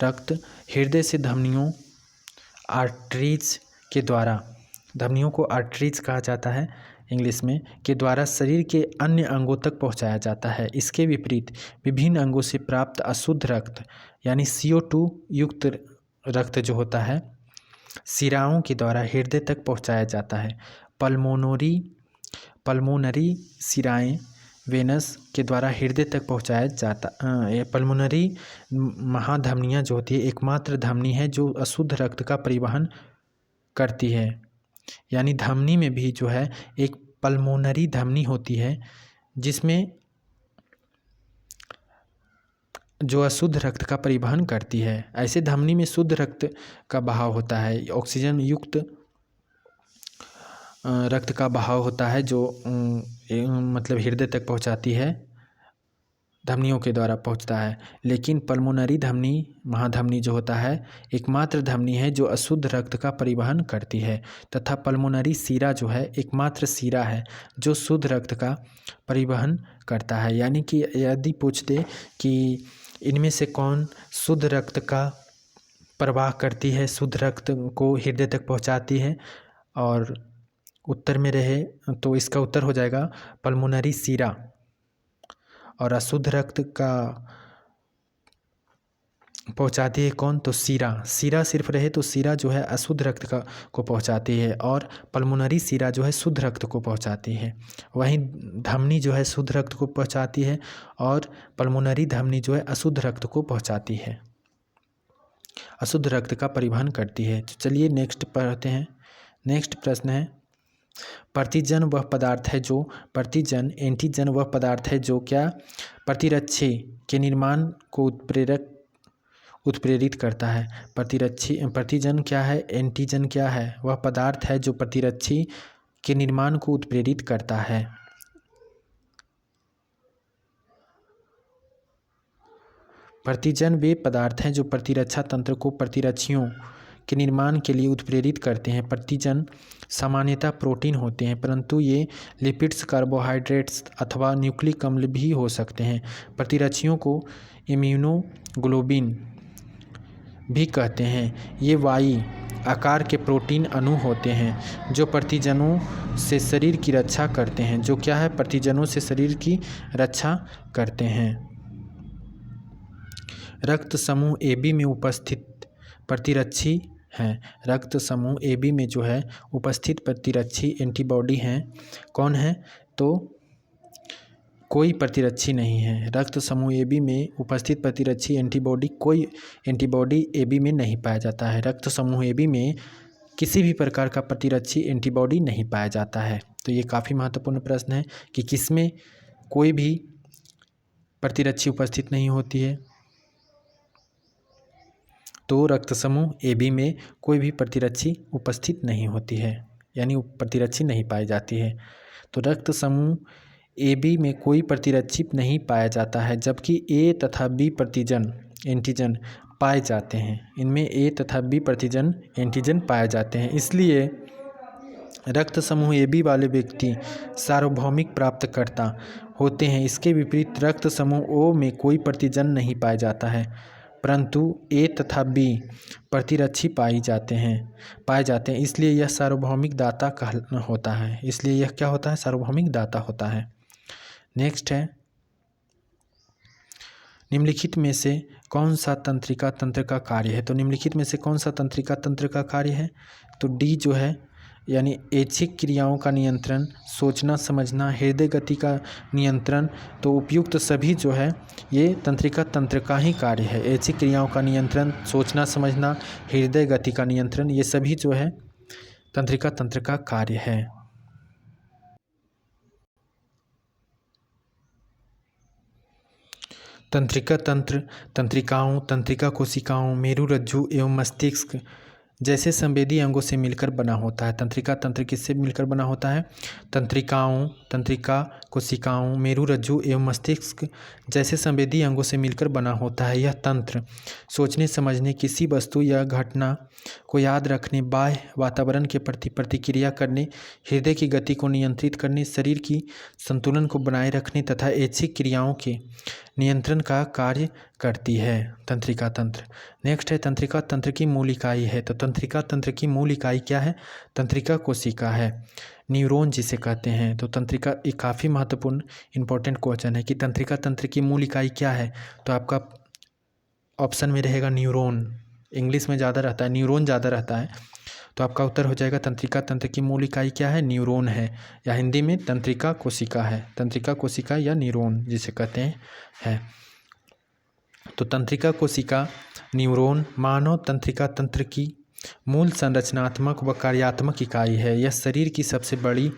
रक्त हृदय से धमनियों आर्टरीज के द्वारा, धमनियों को आर्टरीज कहा जाता है इंग्लिश में, के द्वारा शरीर के अन्य अंगों तक पहुंचाया जाता है। इसके विपरीत विभिन्न अंगों से प्राप्त अशुद्ध रक्त यानी CO2 युक्त रक्त जो होता है शिराओं के द्वारा हृदय तक पहुंचाया जाता है। पल्मोनरी शिराएं वेनस के द्वारा हृदय तक पहुंचाया जाता। पल्मोनरी महाधमनियां जो होती है एकमात्र धमनी है जो अशुद्ध रक्त का परिवहन करती है, यानी धमनी में भी जो है एक पल्मोनरी धमनी होती है जिसमें जो अशुद्ध रक्त का परिवहन करती है। ऐसे धमनी में शुद्ध रक्त का बहाव होता है, ऑक्सीजन युक्त रक्त का बहाव होता है जो मतलब हृदय तक पहुंचाती है, धमनियों के द्वारा पहुंचता है। लेकिन पल्मोनरी धमनी महाधमनी जो होता है एकमात्र धमनी है जो अशुद्ध रक्त का परिवहन करती है, तथा पल्मोनरी शिरा जो है एकमात्र शिरा है जो शुद्ध रक्त का परिवहन करता है। यानी कि यदि पूछते कि इनमें से कौन शुद्ध रक्त का प्रवाह करती है, शुद्ध रक्त को हृदय तक पहुंचाती है, और उत्तर में रहे तो इसका उत्तर हो जाएगा पल्मोनरी शिरा। और अशुद्ध रक्त का पहुंचाती है कौन? तो शिरा सिर्फ रहे तो शिरा जो है अशुद्ध रक्त को पहुंचाती है, और पल्मोनरी शिरा जो है शुद्ध रक्त को पहुंचाती है। वहीं धमनी जो है शुद्ध रक्त को पहुंचाती है और पल्मोनरी धमनी जो है अशुद्ध रक्त को पहुंचाती है, अशुद्ध रक्त का परिवहन करती है। तो चलिए नेक्स्ट पढ़ते हैं। नेक्स्ट प्रश्न है प्रतिजन वह पदार्थ है जो एंटीजन वह पदार्थ है जो क्या प्रतिरक्षी के निर्माण को उत्प्रेरित करता है। प्रतिजन क्या है, एंटीजन क्या है? वह पदार्थ है जो प्रतिरक्षी के निर्माण को उत्प्रेरित करता है। प्रतिजन वे पदार्थ हैं जो प्रतिरक्षा तंत्र को प्रतिरक्षियों के निर्माण के लिए उत्प्रेरित करते हैं। प्रतिजन सामान्यतः प्रोटीन होते हैं, परंतु ये लिपिड्स, कार्बोहाइड्रेट्स अथवा न्यूक्लिक अम्ल भी हो सकते हैं। प्रतिरक्षियों को इम्यूनोग्लोबिन भी कहते हैं। ये वाई आकार के प्रोटीन अणु होते हैं जो प्रतिजनों से शरीर की रक्षा करते हैं। जो क्या है? प्रतिजनों से शरीर की रक्षा करते हैं। रक्त समूह AB में उपस्थित प्रतिरक्षी हैं। रक्त समूह AB में जो है उपस्थित प्रतिरक्षी एंटीबॉडी हैं। कौन है? तो कोई प्रतिरक्षी नहीं है। रक्त समूह AB में उपस्थित प्रतिरक्षी एंटीबॉडी, कोई एंटीबॉडी AB में नहीं पाया जाता है। रक्त समूह AB में किसी भी प्रकार का प्रतिरक्षी एंटीबॉडी नहीं पाया जाता है। तो ये काफ़ी महत्वपूर्ण प्रश्न है कि किसमें कोई भी प्रतिरक्षी उपस्थित नहीं होती है। तो रक्त समूह AB में कोई भी प्रतिरक्षी उपस्थित नहीं होती है, यानी प्रतिरक्षी नहीं पाई जाती है। तो रक्त समूह AB में कोई प्रतिरक्षी नहीं पाया जाता है, जबकि A तथा B प्रतिजन एंटीजन पाए जाते हैं। इनमें A तथा B प्रतिजन एंटीजन पाए जाते हैं, इसलिए रक्त समूह AB वाले व्यक्ति सार्वभौमिक प्राप्तकर्ता होते हैं। इसके विपरीत रक्त समूह O में कोई प्रतिजन नहीं पाया जाता है, परंतु A तथा B प्रतिरक्षी पाए जाते हैं, इसलिए यह सार्वभौमिक दाता होता है। इसलिए यह क्या होता है? सार्वभौमिक दाता होता है। नेक्स्ट है, निम्नलिखित में से कौन सा तंत्रिका तंत्र का कार्य है? तो निम्नलिखित में से कौन सा तंत्रिका तंत्र का कार्य है? तो D जो है, यानी ऐच्छिक क्रियाओं का नियंत्रण, सोचना समझना, हृदय गति का नियंत्रण। तो उपयुक्त सभी जो है ये तंत्रिका तंत्र का ही कार्य है। ऐच्छिक क्रियाओं का नियंत्रण, सोचना समझना, हृदय गति का नियंत्रण, ये सभी जो है तंत्रिका तंत्र का कार्य है। तंत्रिका तंत्र तंत्रिकाओं, तंत्रिका कोशिकाओं, मेरुरज्जु एवं मस्तिष्क जैसे संवेदी अंगों से मिलकर बना होता है। तंत्रिका तंत्र किससे मिलकर बना होता है? तंत्रिकाओं, तंत्रिका कोशिकाओं, मेरुरज्जु एवं मस्तिष्क जैसे संवेदी अंगों से मिलकर बना होता है। यह तंत्र सोचने समझने, किसी वस्तु या घटना को याद रखने, बाह्य वातावरण के प्रति प्रतिक्रिया करने, हृदय की गति को नियंत्रित करने, शरीर की संतुलन को बनाए रखने तथा ऐच्छिक क्रियाओं के नियंत्रण का कार्य करती है तंत्रिका तंत्र। नेक्स्ट है, तंत्रिका तंत्र की मूल इकाई है। तो तंत्रिका तंत्र की मूल इकाई क्या है? तंत्रिका कोशिका है, न्यूरॉन जिसे कहते हैं। तो तंत्रिका एक काफ़ी महत्वपूर्ण इंपॉर्टेंट क्वेश्चन है कि तंत्रिका तंत्र की मूल इकाई क्या है? तो आपका ऑप्शन में रहेगा न्यूरॉन। इंग्लिश में ज़्यादा रहता है, न्यूरॉन ज़्यादा रहता है, तो आपका उत्तर हो जाएगा तंत्रिका तंत्र की मूल इकाई क्या है? न्यूरॉन है, या हिंदी में तंत्रिका कोशिका है। तंत्रिका कोशिका या न्यूरॉन जिसे कहते हैं। तो तंत्रिका कोशिका, न्यूरॉन मानव तंत्रिका तंत्र की मूल संरचनात्मक व कार्यात्मक इकाई है। यह शरीर की सबसे बड़ी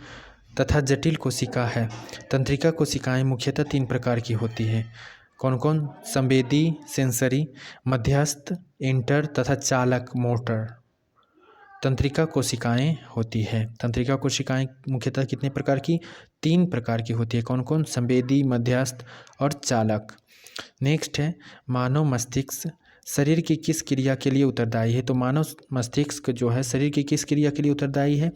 तथा जटिल कोशिका है। तंत्रिका कोशिकाएं मुख्यतः 3 प्रकार की होती हैं। कौन कौन? संवेदी सेंसरी, मध्यस्थ इंटर तथा चालक मोटर तंत्रिका कोशिकाएं होती है। तंत्रिका कोशिकाएं मुख्यतः कितने प्रकार की? 3 प्रकार की होती है। कौन कौन? संवेदी, मध्यस्थ और चालक। नेक्स्ट है, मानव मस्तिष्क शरीर की किस क्रिया के लिए उत्तरदायी है? तो मानव मस्तिष्क जो है शरीर की किस क्रिया के लिए उत्तरदायी है?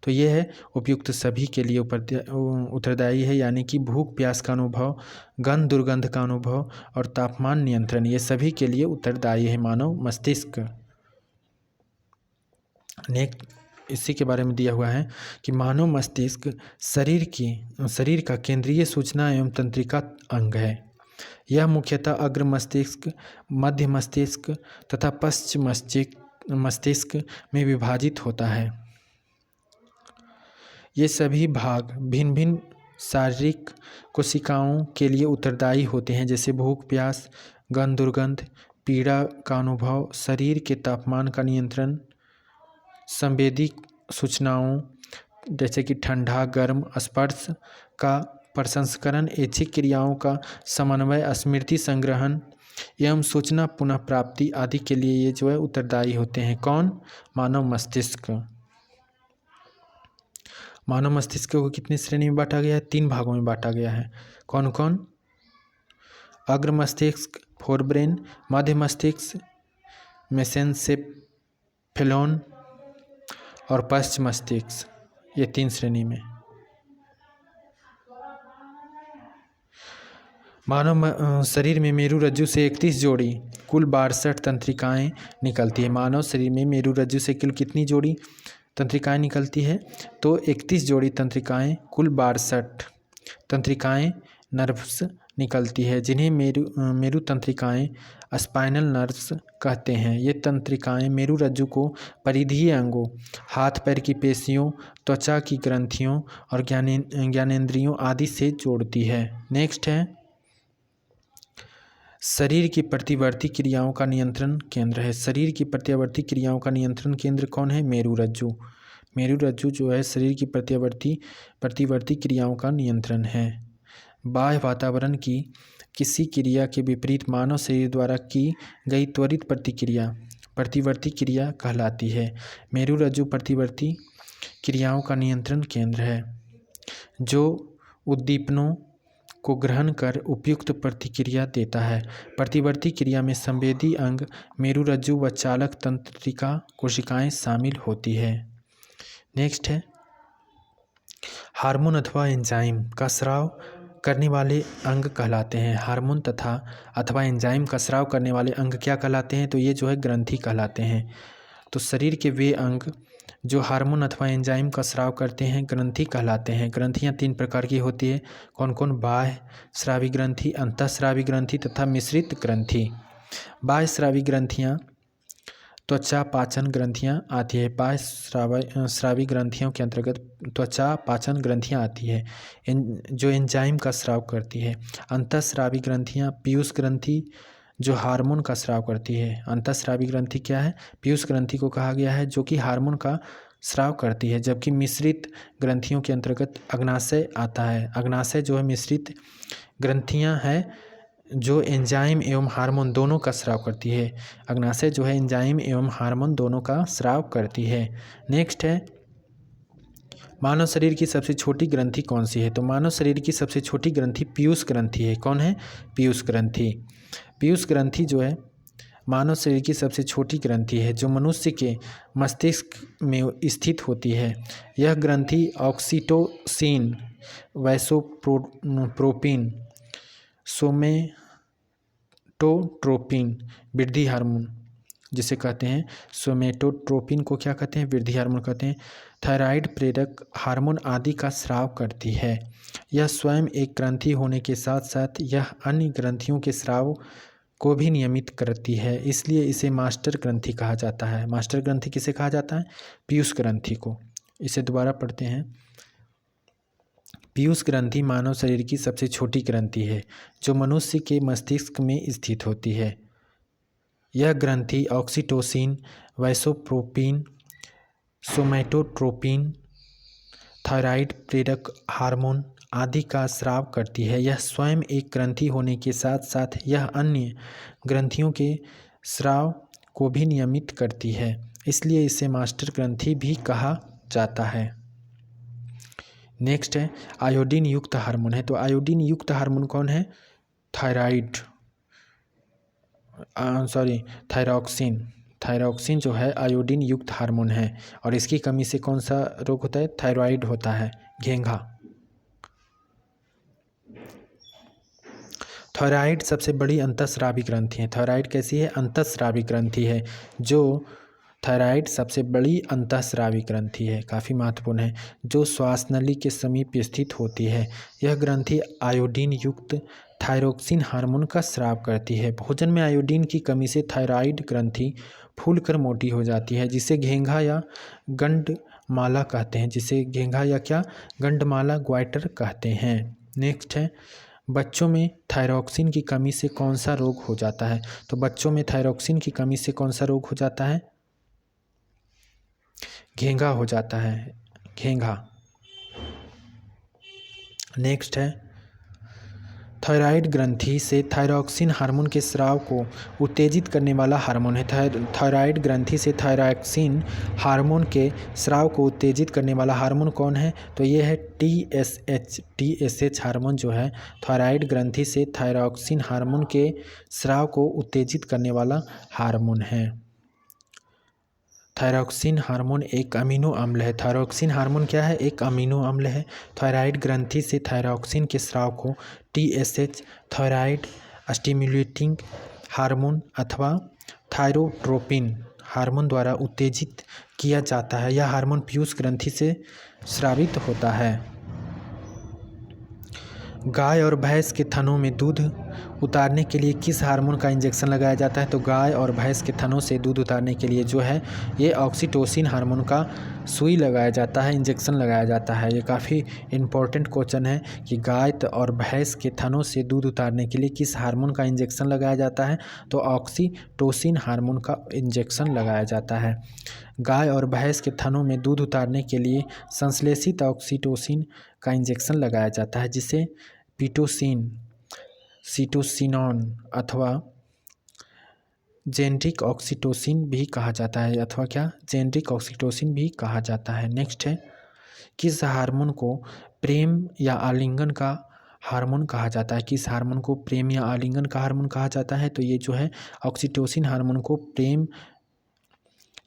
तो ये है उपयुक्त सभी के लिए उत्तरदायी है, यानी कि भूख प्यास का अनुभव, गंध दुर्गंध का अनुभव और तापमान नियंत्रण, ये सभी के लिए उत्तरदायी है मानव मस्तिष्क। नेक्स्ट इसी के बारे में दिया हुआ है कि मानव मस्तिष्क शरीर का केंद्रीय सूचना एवं तंत्रिका अंग है। यह मुख्यतः अग्र मस्तिष्क, मध्य मस्तिष्क तथा पश्च मस्तिष्क में विभाजित होता है। ये सभी भाग भिन्न भिन्न शारीरिक कोशिकाओं के लिए उत्तरदायी होते हैं, जैसे भूख प्यास, गंध दुर्गंध, पीड़ा का अनुभव, शरीर के तापमान का नियंत्रण, संवेदी सूचनाओं जैसे कि ठंडा गर्म, स्पर्श का प्रसंस्करण, ऐच्छिक क्रियाओं का समन्वय, स्मृति संग्रहण एवं सूचना पुनः प्राप्ति आदि के लिए ये जो है उत्तरदायी होते हैं। कौन? मानव मस्तिष्क। मानव मस्तिष्क को कितनी श्रेणी में बांटा गया है? 3 भागों में बांटा गया है। कौन कौन? अग्र मस्तिष्क फोरब्रेन, मध्य मस्तिष्क मेसेनसेफेलोन और पश्च मस्तिष्क, ये 3 श्रेणी में। मानव शरीर में मेरुरज्जु से 31 जोड़ी कुल 62 तंत्रिकाएं निकलती है। मानव शरीर में मेरुरज्जु से कुल कितनी जोड़ी तंत्रिकाएं निकलती है? तो 31 जोड़ी तंत्रिकाएं, कुल 62 तंत्रिकाएं नर्व्स निकलती है, जिन्हें मेरु तंत्रिकाएं स्पाइनल नर्व्स कहते हैं। ये तंत्रिकाएं मेरुरज्जु को परिधीय अंगों, हाथ पैर की पेशियों, त्वचा की ग्रंथियों और ज्ञानेंद्रियों आदि से जोड़ती है। नेक्स्ट है, शरीर की प्रतिवर्ती क्रियाओं का नियंत्रण केंद्र है। शरीर की प्रतिवर्ती क्रियाओं का नियंत्रण केंद्र कौन है? मेरुरज्जु। मेरुरज्जु जो है शरीर की प्रतिवर्ती क्रियाओं का नियंत्रण है। बाह्य वातावरण की किसी क्रिया के विपरीत मानव शरीर द्वारा की गई त्वरित प्रतिक्रिया प्रतिवर्ती क्रिया कहलाती है। मेरुरज्जु प्रतिवर्ती क्रियाओं का नियंत्रण केंद्र है, जो उद्दीपनों को ग्रहण कर उपयुक्त प्रतिक्रिया देता है। प्रतिवर्ती क्रिया में संवेदी अंग, मेरुरज्जु व चालक तंत्रिका कोशिकाएं शामिल होती है। नेक्स्ट है हार्मोन अथवा एंजाइम का स्राव करने वाले अंग कहलाते हैं। हार्मोन तथा अथवा एंजाइम का स्राव करने वाले अंग क्या कहलाते हैं? तो ये जो है ग्रंथि कहलाते हैं। तो शरीर के वे अंग जो हार्मोन अथवा एंजाइम का स्राव करते हैं ग्रंथि कहलाते हैं। ग्रंथियाँ 3 प्रकार की होती है। कौन कौन? बाह्य स्रावी ग्रंथि, अंतःस्रावी ग्रंथि तथा मिश्रित ग्रंथि। बाह्य स्रावी ग्रंथियाँ त्वचा पाचन ग्रंथियाँ आती है। बाह्य स्रावी ग्रंथियों के अंतर्गत त्वचा पाचन ग्रंथियाँ आती है जो एंजाइम का स्राव करती है। अंतःस्रावी ग्रंथियाँ पीयूष ग्रंथि जो हार्मोन का स्राव करती है। अंतःस्रावी ग्रंथि क्या है? पीयूष ग्रंथि को कहा गया है जो कि हार्मोन का स्राव करती है। जबकि मिश्रित ग्रंथियों के अंतर्गत अग्नाशय आता है। अग्नाशय जो है मिश्रित ग्रंथियां हैं जो एंजाइम एवं हार्मोन दोनों का स्राव करती है। अग्नाशय जो है एंजाइम एवं हार्मोन दोनों का स्राव करती है। नेक्स्ट है मानव शरीर की सबसे छोटी ग्रंथि कौन सी है? तो मानव शरीर की सबसे छोटी ग्रंथि पीयूष ग्रंथि है। कौन है? पीयूष ग्रंथि। पीयूष ग्रंथि जो है मानव शरीर की सबसे छोटी ग्रंथि है जो मनुष्य के मस्तिष्क में स्थित होती है। यह ग्रंथि ऑक्सीटोसिन, वैसोप्रोपिन, सोमेटोट्रोपिन वृद्धि हार्मोन जिसे कहते हैं, सोमेटोट्रोपिन को क्या कहते हैं? वृद्धि हार्मोन कहते हैं। थायराइड प्रेरक हार्मोन आदि का स्राव करती है। यह स्वयं एक ग्रंथि होने के साथ साथ यह अन्य ग्रंथियों के स्राव को भी नियमित करती है, इसलिए इसे मास्टर ग्रंथि कहा जाता है। मास्टर ग्रंथि किसे कहा जाता है? पीयूष ग्रंथि को। इसे दोबारा पढ़ते हैं। पीयूष ग्रंथि मानव शरीर की सबसे छोटी ग्रंथि है जो मनुष्य के मस्तिष्क में स्थित होती है। यह ग्रंथि ऑक्सीटोसिन, वैसोप्रोपिन, सोमैटोट्रोपिन, थायराइड प्रेरक हार्मोन आदि का स्राव करती है। यह स्वयं एक ग्रंथि होने के साथ साथ यह अन्य ग्रंथियों के स्राव को भी नियमित करती है, इसलिए इसे मास्टर ग्रंथि भी कहा जाता है। नेक्स्ट है आयोडीन युक्त हार्मोन है। तो आयोडीन युक्त हार्मोन कौन है? थायरॉक्सिन। थायरॉक्सिन जो है आयोडीन युक्त हार्मोन है और इसकी कमी से कौन सा रोग होता है? थायराइड होता है, घेंघा। थायराइड सबसे बड़ी अंतःस्रावी ग्रंथि है। थायराइड कैसी है? अंतःस्रावी ग्रंथि है। जो थायराइड सबसे बड़ी अंतःस्रावी ग्रंथि है, काफ़ी महत्वपूर्ण है, जो श्वासनली के समीप स्थित होती है। यह ग्रंथि आयोडीन युक्त थायरोक्सिन हार्मोन का स्राव करती है। भोजन में आयोडीन की कमी से थायराइड ग्रंथि फूलकर मोटी हो जाती है, जिसे घेंघा या गंडमाला कहते हैं। जिसे घेंघा या क्या? गंडमाला, ग्वाइटर कहते हैं। नेक्स्ट है बच्चों में थायरॉक्सिन की कमी से कौन सा रोग हो जाता है? तो बच्चों में थायरॉक्सिन की कमी से कौन सा रोग हो जाता है? घेंघा हो जाता है, घेंघा। नेक्स्ट है थायराइड ग्रंथि से थायरॉक्सिन हार्मोन के स्राव को उत्तेजित करने वाला हार्मोन है। थायराइड ग्रंथि से थायरॉक्सिन हार्मोन के स्राव को उत्तेजित करने वाला हार्मोन कौन है? तो ये है TSH। TSH हार्मोन जो है थायराइड ग्रंथि से थायरॉक्सिन हार्मोन के स्राव को उत्तेजित करने वाला हार्मोन है। थायरॉक्सिन हार्मोन एक अमीनो अम्ल है। थायरॉक्सिन हार्मोन क्या है? एक अमीनो अम्ल है। थायराइड ग्रंथि से थायरॉक्सिन के स्राव को TSH, थायराइड स्टिम्युलेटिंग हार्मोन अथवा थायरोट्रोपिन हार्मोन द्वारा उत्तेजित किया जाता है। यह हार्मोन पीयूष ग्रंथि से स्रावित होता है। गाय और भैंस के थनों में दूध उतारने के लिए किस हार्मोन का इंजेक्शन लगाया जाता है? तो गाय और भैंस के थनों से दूध उतारने के लिए जो है ये ऑक्सीटोसिन हार्मोन का सुई लगाया जाता है, इंजेक्शन लगाया जाता है। ये काफ़ी इम्पोर्टेंट क्वेश्चन है कि गाय और भैंस के थनों से दूध उतारने के लिए किस हार्मोन का इंजेक्शन लगाया जाता है? तो ऑक्सीटोसिन हार्मोन का इंजेक्शन लगाया जाता है। गाय और भैंस के थनों में दूध उतारने के लिए संश्लेषित ऑक्सीटोसिन का इंजेक्शन लगाया जाता है, जिसे पिटोसिन, सिटोसिनॉन अथवा जेनरिक ऑक्सीटोसिन भी कहा जाता है, अथवा क्या, जेनरिक ऑक्सीटोसिन भी कहा जाता है। नेक्स्ट है, किस हार्मोन को प्रेम या आलिंगन का हार्मोन कहा जाता है? किस हार्मोन को प्रेम या आलिंगन का हार्मोन कहा जाता है? तो ये जो है ऑक्सीटोसिन हार्मोन को प्रेम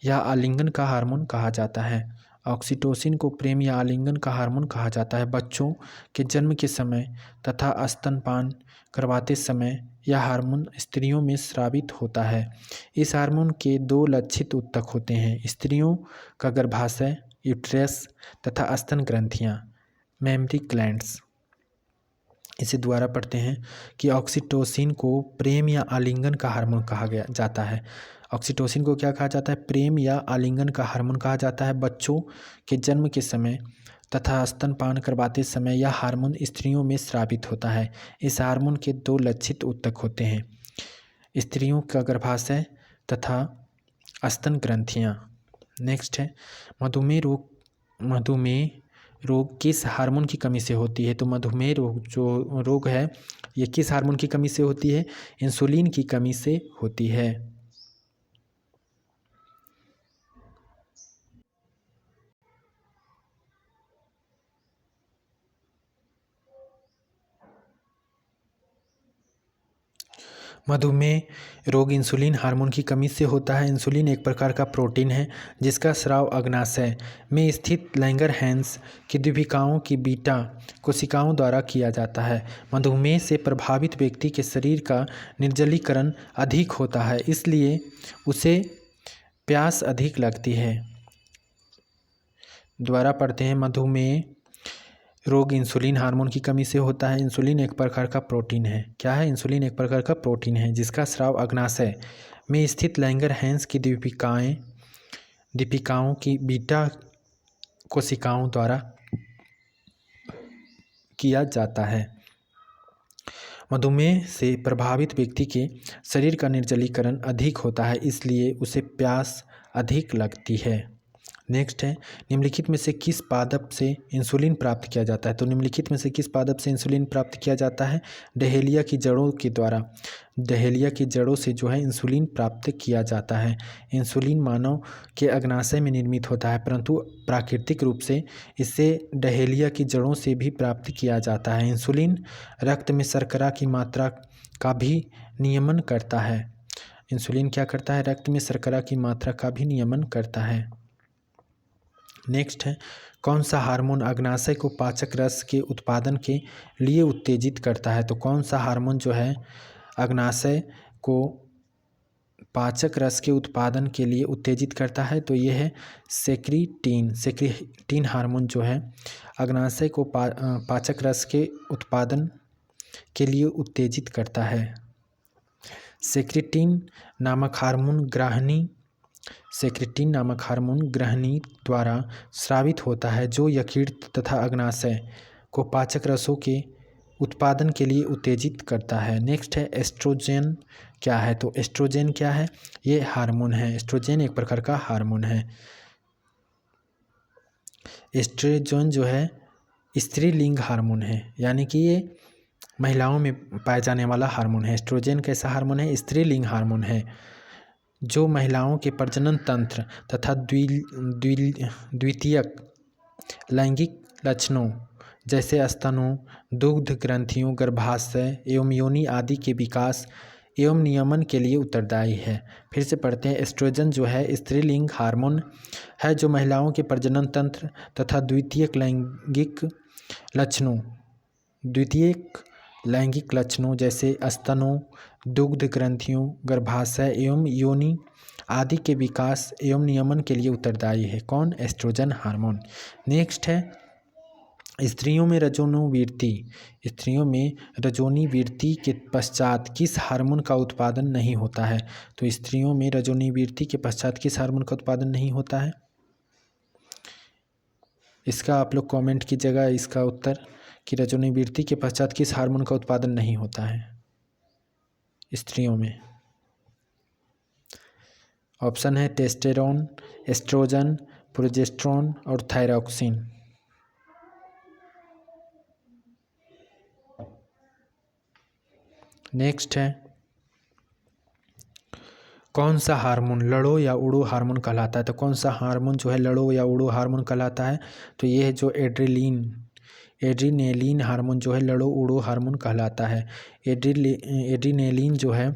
या आलिंगन का हार्मोन कहा जाता है। ऑक्सीटोसिन को प्रेम या आलिंगन का हार्मोन कहा जाता है। बच्चों के जन्म के समय तथा स्तनपान करवाते समय यह हार्मोन स्त्रियों में स्रावित होता है। इस हार्मोन के दो लक्षित ऊतक होते हैं, स्त्रियों का गर्भाशय यूट्रस तथा स्तन ग्रंथियाँ मेमरी ग्लैंड्स। इसे द्वारा पढ़ते हैं कि ऑक्सीटोसिन को प्रेम या आलिंगन का हार्मोन कहा गया जाता है। ऑक्सीटोसिन को क्या कहा जाता है? प्रेम या आलिंगन का हार्मोन कहा जाता है। बच्चों के जन्म के समय तथा स्तनपान करवाते समय यह हार्मोन स्त्रियों में स्रावित होता है। इस हार्मोन के दो लक्षित ऊतक होते हैं, स्त्रियों का गर्भाशय तथा स्तन ग्रंथियाँ। नेक्स्ट है, मधुमेह रोग किस हार्मोन की कमी से होती है? तो मधुमेह रोग जो रोग है ये किस हार्मोन की कमी से होती है? इंसुलिन की कमी से होती है। मधुमेह रोग इंसुलिन हार्मोन की कमी से होता है। इंसुलिन एक प्रकार का प्रोटीन है जिसका स्राव अग्नाशय में स्थित लैंगरहैंस की द्वीपिकाओं की बीटा कोशिकाओं द्वारा किया जाता है। मधुमेह से प्रभावित व्यक्ति के शरीर का निर्जलीकरण अधिक होता है, इसलिए उसे प्यास अधिक लगती है। द्वारा पढ़ते हैं, मधुमेह रोग इंसुलिन हार्मोन की कमी से होता है। इंसुलिन एक प्रकार का प्रोटीन है। क्या है? इंसुलिन एक प्रकार का प्रोटीन है जिसका स्राव अग्नाशय में स्थित लैंगरहैंस की द्वीपिकाओं की बीटा कोशिकाओं द्वारा किया जाता है। मधुमेह से प्रभावित व्यक्ति के शरीर का निर्जलीकरण अधिक होता है, इसलिए उसे प्यास अधिक लगती है। नेक्स्ट है, निम्नलिखित में से किस पादप से इंसुलिन प्राप्त किया जाता है? तो निम्नलिखित में से किस पादप से इंसुलिन प्राप्त किया जाता है? डहेलिया की जड़ों के द्वारा। डहेलिया की जड़ों से जो है इंसुलिन प्राप्त किया जाता है। इंसुलिन मानव के अग्नाशय में निर्मित होता है, परंतु प्राकृतिक रूप से इसे डहेलिया की जड़ों से भी प्राप्त किया जाता है। इंसुलिन रक्त में शर्करा की मात्रा का भी नियमन करता है। इंसुलिन क्या करता है? रक्त में शर्करा की मात्रा का भी नियमन करता है। नेक्स्ट है, कौन सा हार्मोन अग्नाशय को पाचक रस के उत्पादन के लिए उत्तेजित करता है? तो कौन सा हार्मोन जो है अग्नाशय को पाचक रस के उत्पादन के लिए उत्तेजित करता है? तो ये है सेक्रीटीन। सेक्रीटीन हार्मोन जो है अग्नाशय को पाचक रस के उत्पादन के लिए उत्तेजित करता है। सेक्रीटीन नामक हार्मोन ग्रहणी द्वारा स्रावित होता है, जो यकृत तथा अग्नाशय को पाचक रसों के उत्पादन के लिए उत्तेजित करता है। नेक्स्ट है, एस्ट्रोजन क्या है? तो एस्ट्रोजन क्या है? ये हार्मोन है। एस्ट्रोजन एक प्रकार का हार्मोन है। एस्ट्रोजन जो है स्त्रीलिंग हार्मोन है, यानी कि ये महिलाओं में पाए जाने वाला हार्मोन है। एस्ट्रोजन कैसा हार्मोन है? स्त्रीलिंग हार्मोन है जो महिलाओं के प्रजनन तंत्र तथा द्वितीयक लैंगिक लक्षणों जैसे स्तनों, दुग्ध ग्रंथियों, गर्भाशय एवं योनि आदि के विकास एवं नियमन के लिए उत्तरदायी है। फिर से पढ़ते हैं, एस्ट्रोजन जो है स्त्रीलिंग हार्मोन है जो महिलाओं के प्रजनन तंत्र तथा द्वितीयक लैंगिक लक्षणों जैसे स्तनों, दुग्ध ग्रंथियों, गर्भाशय एवं योनि आदि के विकास एवं नियमन के लिए उत्तरदायी है। कौन? Oestrogen hormone. नेक्स्ट है, स्त्रियों में रजोनिवृत्ति के पश्चात किस हार्मोन का उत्पादन नहीं होता है? तो स्त्रियों में रजोनिवृत्ति के पश्चात किस हार्मोन का उत्पादन नहीं होता है? इसका आप लोग कमेंट कीजिएगा इसका उत्तर कि रजोनिवृत्ति के पश्चात किस हार्मोन का उत्पादन नहीं होता है स्त्रियों में। ऑप्शन है टेस्टेरोन, एस्ट्रोजन, प्रोजेस्टेरोन और थायरॉक्सिन। नेक्स्ट है, कौन सा हार्मोन लड़ो या उड़ो हार्मोन कहलाता है? तो कौन सा हार्मोन जो है लड़ो या उड़ो हार्मोन कहलाता है? तो ये है जो एड्रीनेलिन हार्मोन जो है लड़ो उड़ो हार्मोन कहलाता है। एड्रीनेलिन जो है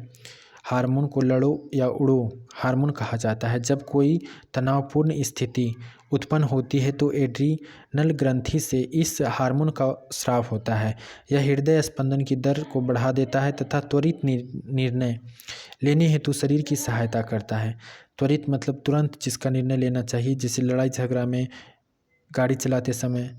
हार्मोन को लड़ो या उड़ो हार्मोन कहा जाता है। जब कोई तनावपूर्ण स्थिति उत्पन्न होती है तो एड्रीनल ग्रंथि से इस हार्मोन का स्राव होता है। यह हृदय स्पंदन की दर को बढ़ा देता है तथा त्वरित निर्णय लेने हेतु शरीर की सहायता करता है। त्वरित मतलब तुरंत जिसका निर्णय लेना चाहिए, जैसे लड़ाई झगड़ा में, गाड़ी चलाते समय,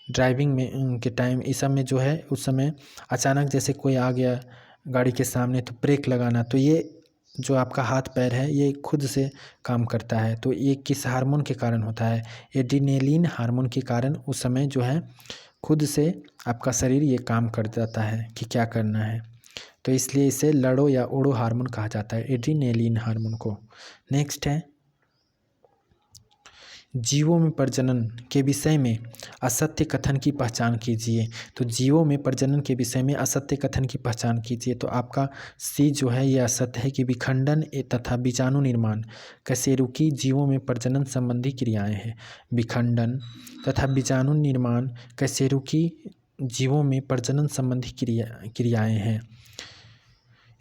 ड्राइविंग में के टाइम, इस सब में जो है उस समय अचानक जैसे कोई आ गया गाड़ी के सामने तो ब्रेक लगाना, तो ये जो आपका हाथ पैर है ये खुद से काम करता है। तो ये किस हार्मोन के कारण होता है? एड्रीनेलिन हार्मोन के कारण उस समय जो है खुद से आपका शरीर ये काम कर जाता है कि क्या करना है। तो इसलिए इसे लड़ो या उड़ो हार्मोन कहा जाता है, एड्रीनेलिन हार्मोन को। नेक्स्ट है जीवों में प्रजनन के विषय में असत्य कथन की पहचान कीजिए। तो जीवों में प्रजनन के विषय में असत्य कथन की पहचान कीजिए। तो आपका सी जो है ये असत्य है कि विखंडन तथा बीजाणु निर्माण कशेरुकी जीवों में प्रजनन संबंधी क्रियाएं हैं। विखंडन तथा बीजाणु निर्माण कशेरुकी जीवों में प्रजनन संबंधी क्रियाएं हैं।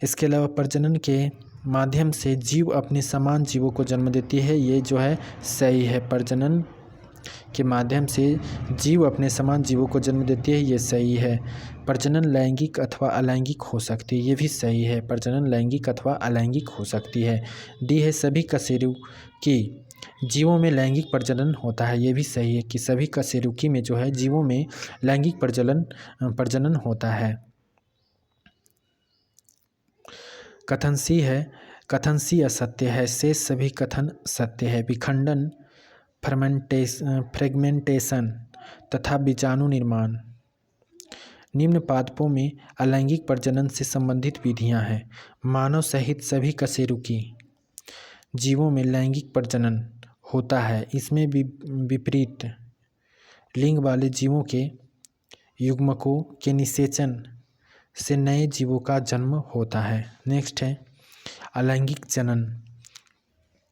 इसके अलावा प्रजनन के माध्यम से जीव अपने समान जीवों को जन्म देती है, ये जो है सही है। प्रजनन के माध्यम से जीव अपने समान जीवों को जन्म देती है, ये सही है। प्रजनन लैंगिक अथवा अलैंगिक हो सकती है, ये भी सही है। प्रजनन लैंगिक अथवा अलैंगिक हो सकती है। डी है सभी कशेरुकी जीवों में लैंगिक प्रजनन होता है, ये भी सही है कि सभी कशेरुकी में जो है जीवों में लैंगिक प्रजनन होता है। कथन सी है, कथन सी असत्य है, शेष सभी कथन सत्य है। विखंडन, फ्रेगमेंटेशन तथा बीजाणु निर्माण निम्न पादपों में अलैंगिक प्रजनन से संबंधित विधियां हैं। मानव सहित सभी कशेरुकी जीवों में लैंगिक प्रजनन होता है। इसमें विपरीत लिंग वाले जीवों के युग्मकों के निषेचन से नए जीवों का जन्म होता है। नेक्स्ट है अलैंगिक जनन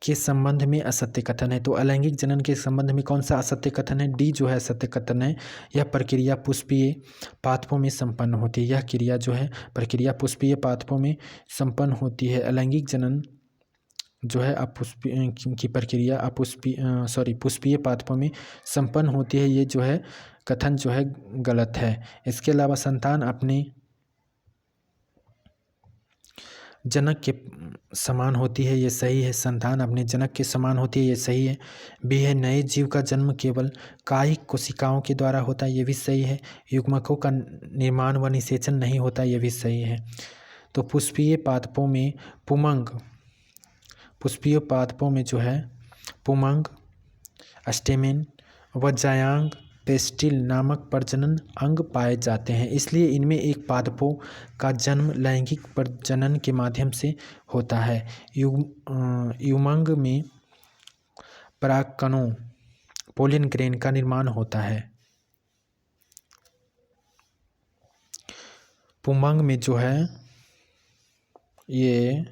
के संबंध में असत्य कथन है। तो अलैंगिक जनन के संबंध में कौन सा असत्य कथन है? डी जो है असत्य कथन है। यह प्रक्रिया पुष्पीय पादपों में संपन्न होती है। यह क्रिया जो है प्रक्रिया पुष्पीय पादपों में संपन्न होती है। अलैंगिक जनन जो है अपुष्पीय की प्रक्रिया पुष्पीय पादपों में संपन्न होती है, ये जो है कथन जो है गलत है। इसके अलावा संतान अपने जनक के समान होती है, ये सही है। संतान अपने जनक के समान होती है, ये सही है। बी है नए जीव का जन्म केवल कायिक कोशिकाओं के द्वारा होता है, ये भी सही है। युग्मकों का निर्माण व निषेचन नहीं होता, ये भी सही है। तो पुष्पीय पादपों में पुष्पीय पादपों में जो है पुमंग, स्टेमेन व जायांग पेस्टिल नामक प्रजनन अंग पाए जाते हैं। इसलिए इनमें एक पादपों का जन्म लैंगिक प्रजनन के माध्यम से होता है। युमंग में परागकणों पोलन ग्रेन का निर्माण होता है। पुमंग में जो है ये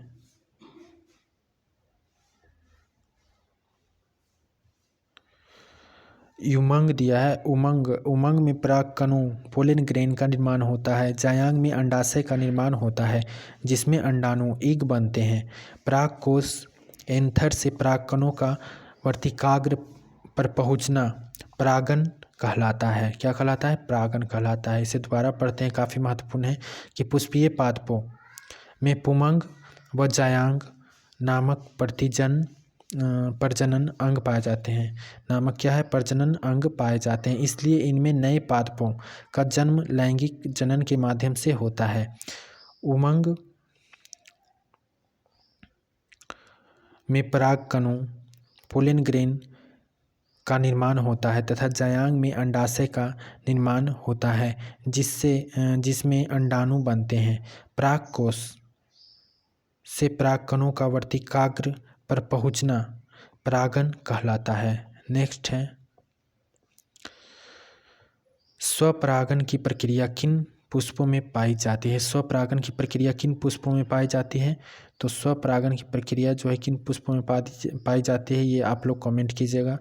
युमंग दिया है। उमंग में परागकणों पोलन ग्रेन का निर्माण होता है। जायांग में अंडाशय का निर्माण होता है जिसमें अंडाणु इग बनते हैं। परागकोश एंथर से परागकणों का वर्तिकाग्र पर पहुंचना परागन कहलाता है। क्या कहलाता है? परागन कहलाता है। इसे दोबारा पढ़ते हैं, काफ़ी महत्वपूर्ण है कि पुष्पीय पादपों में पुमंग व जायांग नामक प्रजनन अंग पाए जाते हैं। नामक क्या है? प्रजनन अंग पाए जाते हैं। इसलिए इनमें नए पादपों का जन्म लैंगिक जनन के माध्यम से होता है। उमंग में परागकणों पोलन ग्रेन का निर्माण होता है तथा जायांग में अंडाशय का निर्माण होता है जिसमें अंडाणु बनते हैं। परागकोश से परागकणों का वर्तिकाग्र पर पहुंचना परागन कहलाता है। नेक्स्ट है स्वपरागन की प्रक्रिया किन पुष्पों में पाई जाती है। स्वपरागण की प्रक्रिया किन पुष्पों में पाई जाती है? तो स्वपरागण की प्रक्रिया जो है किन पुष्पों में पाई जाती है, ये आप लोग कमेंट कीजिएगा।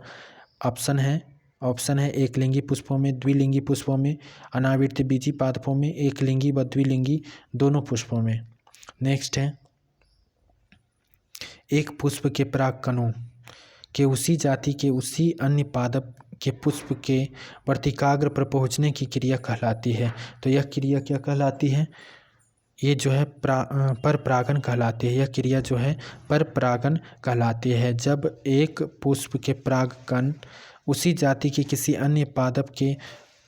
ऑप्शन है एकलिंगी पुष्पों में, द्विलिंगी पुष्पों में, अनावृत बीजी पादपों में, एकलिंगी व द्विलिंगी दोनों पुष्पों में। नेक्स्ट है, एक पुष्प के परागकणों के उसी जाति के उसी अन्य पादप के पुष्प के वर्तिकाग्र पर पहुँचने की क्रिया कहलाती है। तो यह क्रिया क्या कहलाती है? ये जो है परपरागण कहलाती है। यह क्रिया जो है परपरागण कहलाती है। जब एक पुष्प के परागकण उसी जाति के किसी अन्य पादप के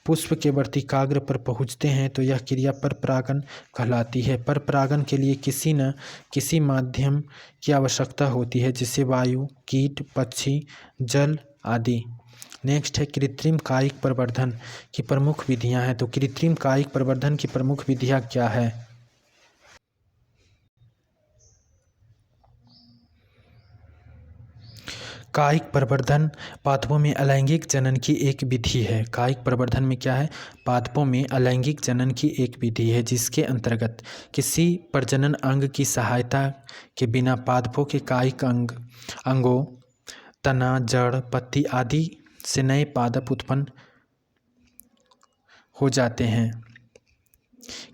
पुष्प के वर्तिकाग्र पर पहुँचते हैं तो यह क्रिया परपरागण कहलाती है। परपरागण के लिए किसी न किसी माध्यम की आवश्यकता होती है, जैसे वायु, कीट, पक्षी, जल आदि। नेक्स्ट है, कृत्रिम कायिक प्रवर्धन की प्रमुख विधियां हैं। तो कृत्रिम कायिक प्रवर्धन की प्रमुख विधियां क्या है? कायिक प्रवर्धन पादपों में अलैंगिक जनन की एक विधि है। कायिक प्रवर्धन में क्या है? पादपों में अलैंगिक जनन की एक विधि है, जिसके अंतर्गत किसी प्रजनन अंग की सहायता के बिना पादपों के कायिक अंगों, तना, जड़, पत्ती आदि से नए पादप उत्पन्न हो जाते हैं।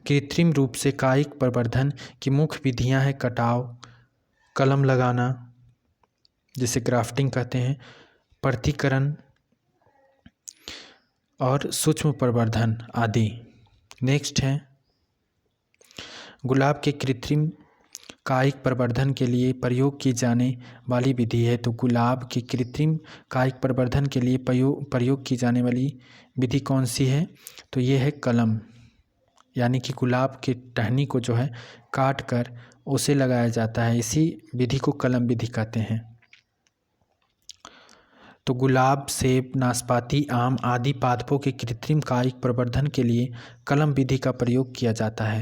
कृत्रिम रूप से कायिक प्रवर्धन की मुख्य विधियां हैं कटाव, कलम लगाना जिसे ग्राफ्टिंग कहते हैं, प्रथिकरण और सूक्ष्म प्रवर्धन आदि। नेक्स्ट है, गुलाब के कृत्रिम कायिक प्रवर्धन के लिए प्रयोग की जाने वाली विधि है। तो गुलाब के कृत्रिम कायिक प्रवर्धन के लिए प्रयोग की जाने वाली विधि कौन सी है? तो ये है कलम, यानी कि गुलाब के टहनी को जो है काट कर उसे लगाया जाता है। इसी विधि को कलम विधि कहते हैं। तो गुलाब, सेब, नाशपाती, आम आदि पादपों के कृत्रिम कायिक प्रवर्धन के लिए कलम विधि का प्रयोग किया जाता है।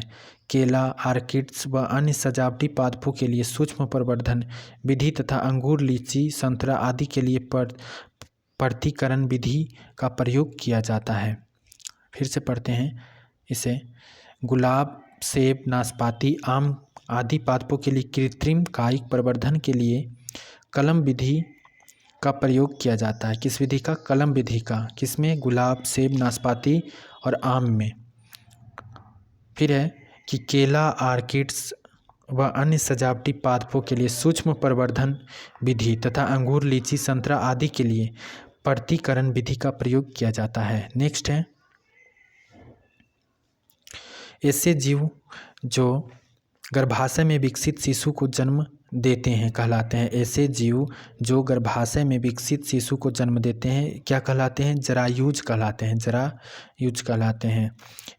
केला, आर्किड्स व अन्य सजावटी पादपों के लिए सूक्ष्म प्रवर्धन विधि तथा अंगूर, लीची, संतरा आदि के लिए प्रथिकरण विधि का प्रयोग किया जाता है। फिर से पढ़ते हैं इसे। गुलाब, सेब, नाशपाती, आम आदि पादपों के लिए कृत्रिम कायिक प्रवर्धन के लिए कलम विधि का प्रयोग किया जाता है। किस विधि का? कलम विधि का। किसमें? गुलाब, सेब, नाशपाती और आम में। फिर है कि केला, आर्किड्स व अन्य सजावटी पादपों के लिए सूक्ष्म प्रवर्धन विधि तथा अंगूर, लीची, संतरा आदि के लिए प्रथिकरण विधि का प्रयोग किया जाता है। नेक्स्ट है, ऐसे जीव जो गर्भाशय में विकसित शिशु को जन्म देते हैं कहलाते हैं। ऐसे जीव जो गर्भाशय में विकसित शिशु को जन्म देते हैं क्या कहलाते हैं? जरायुज कहलाते हैं। जरायुज कहलाते हैं।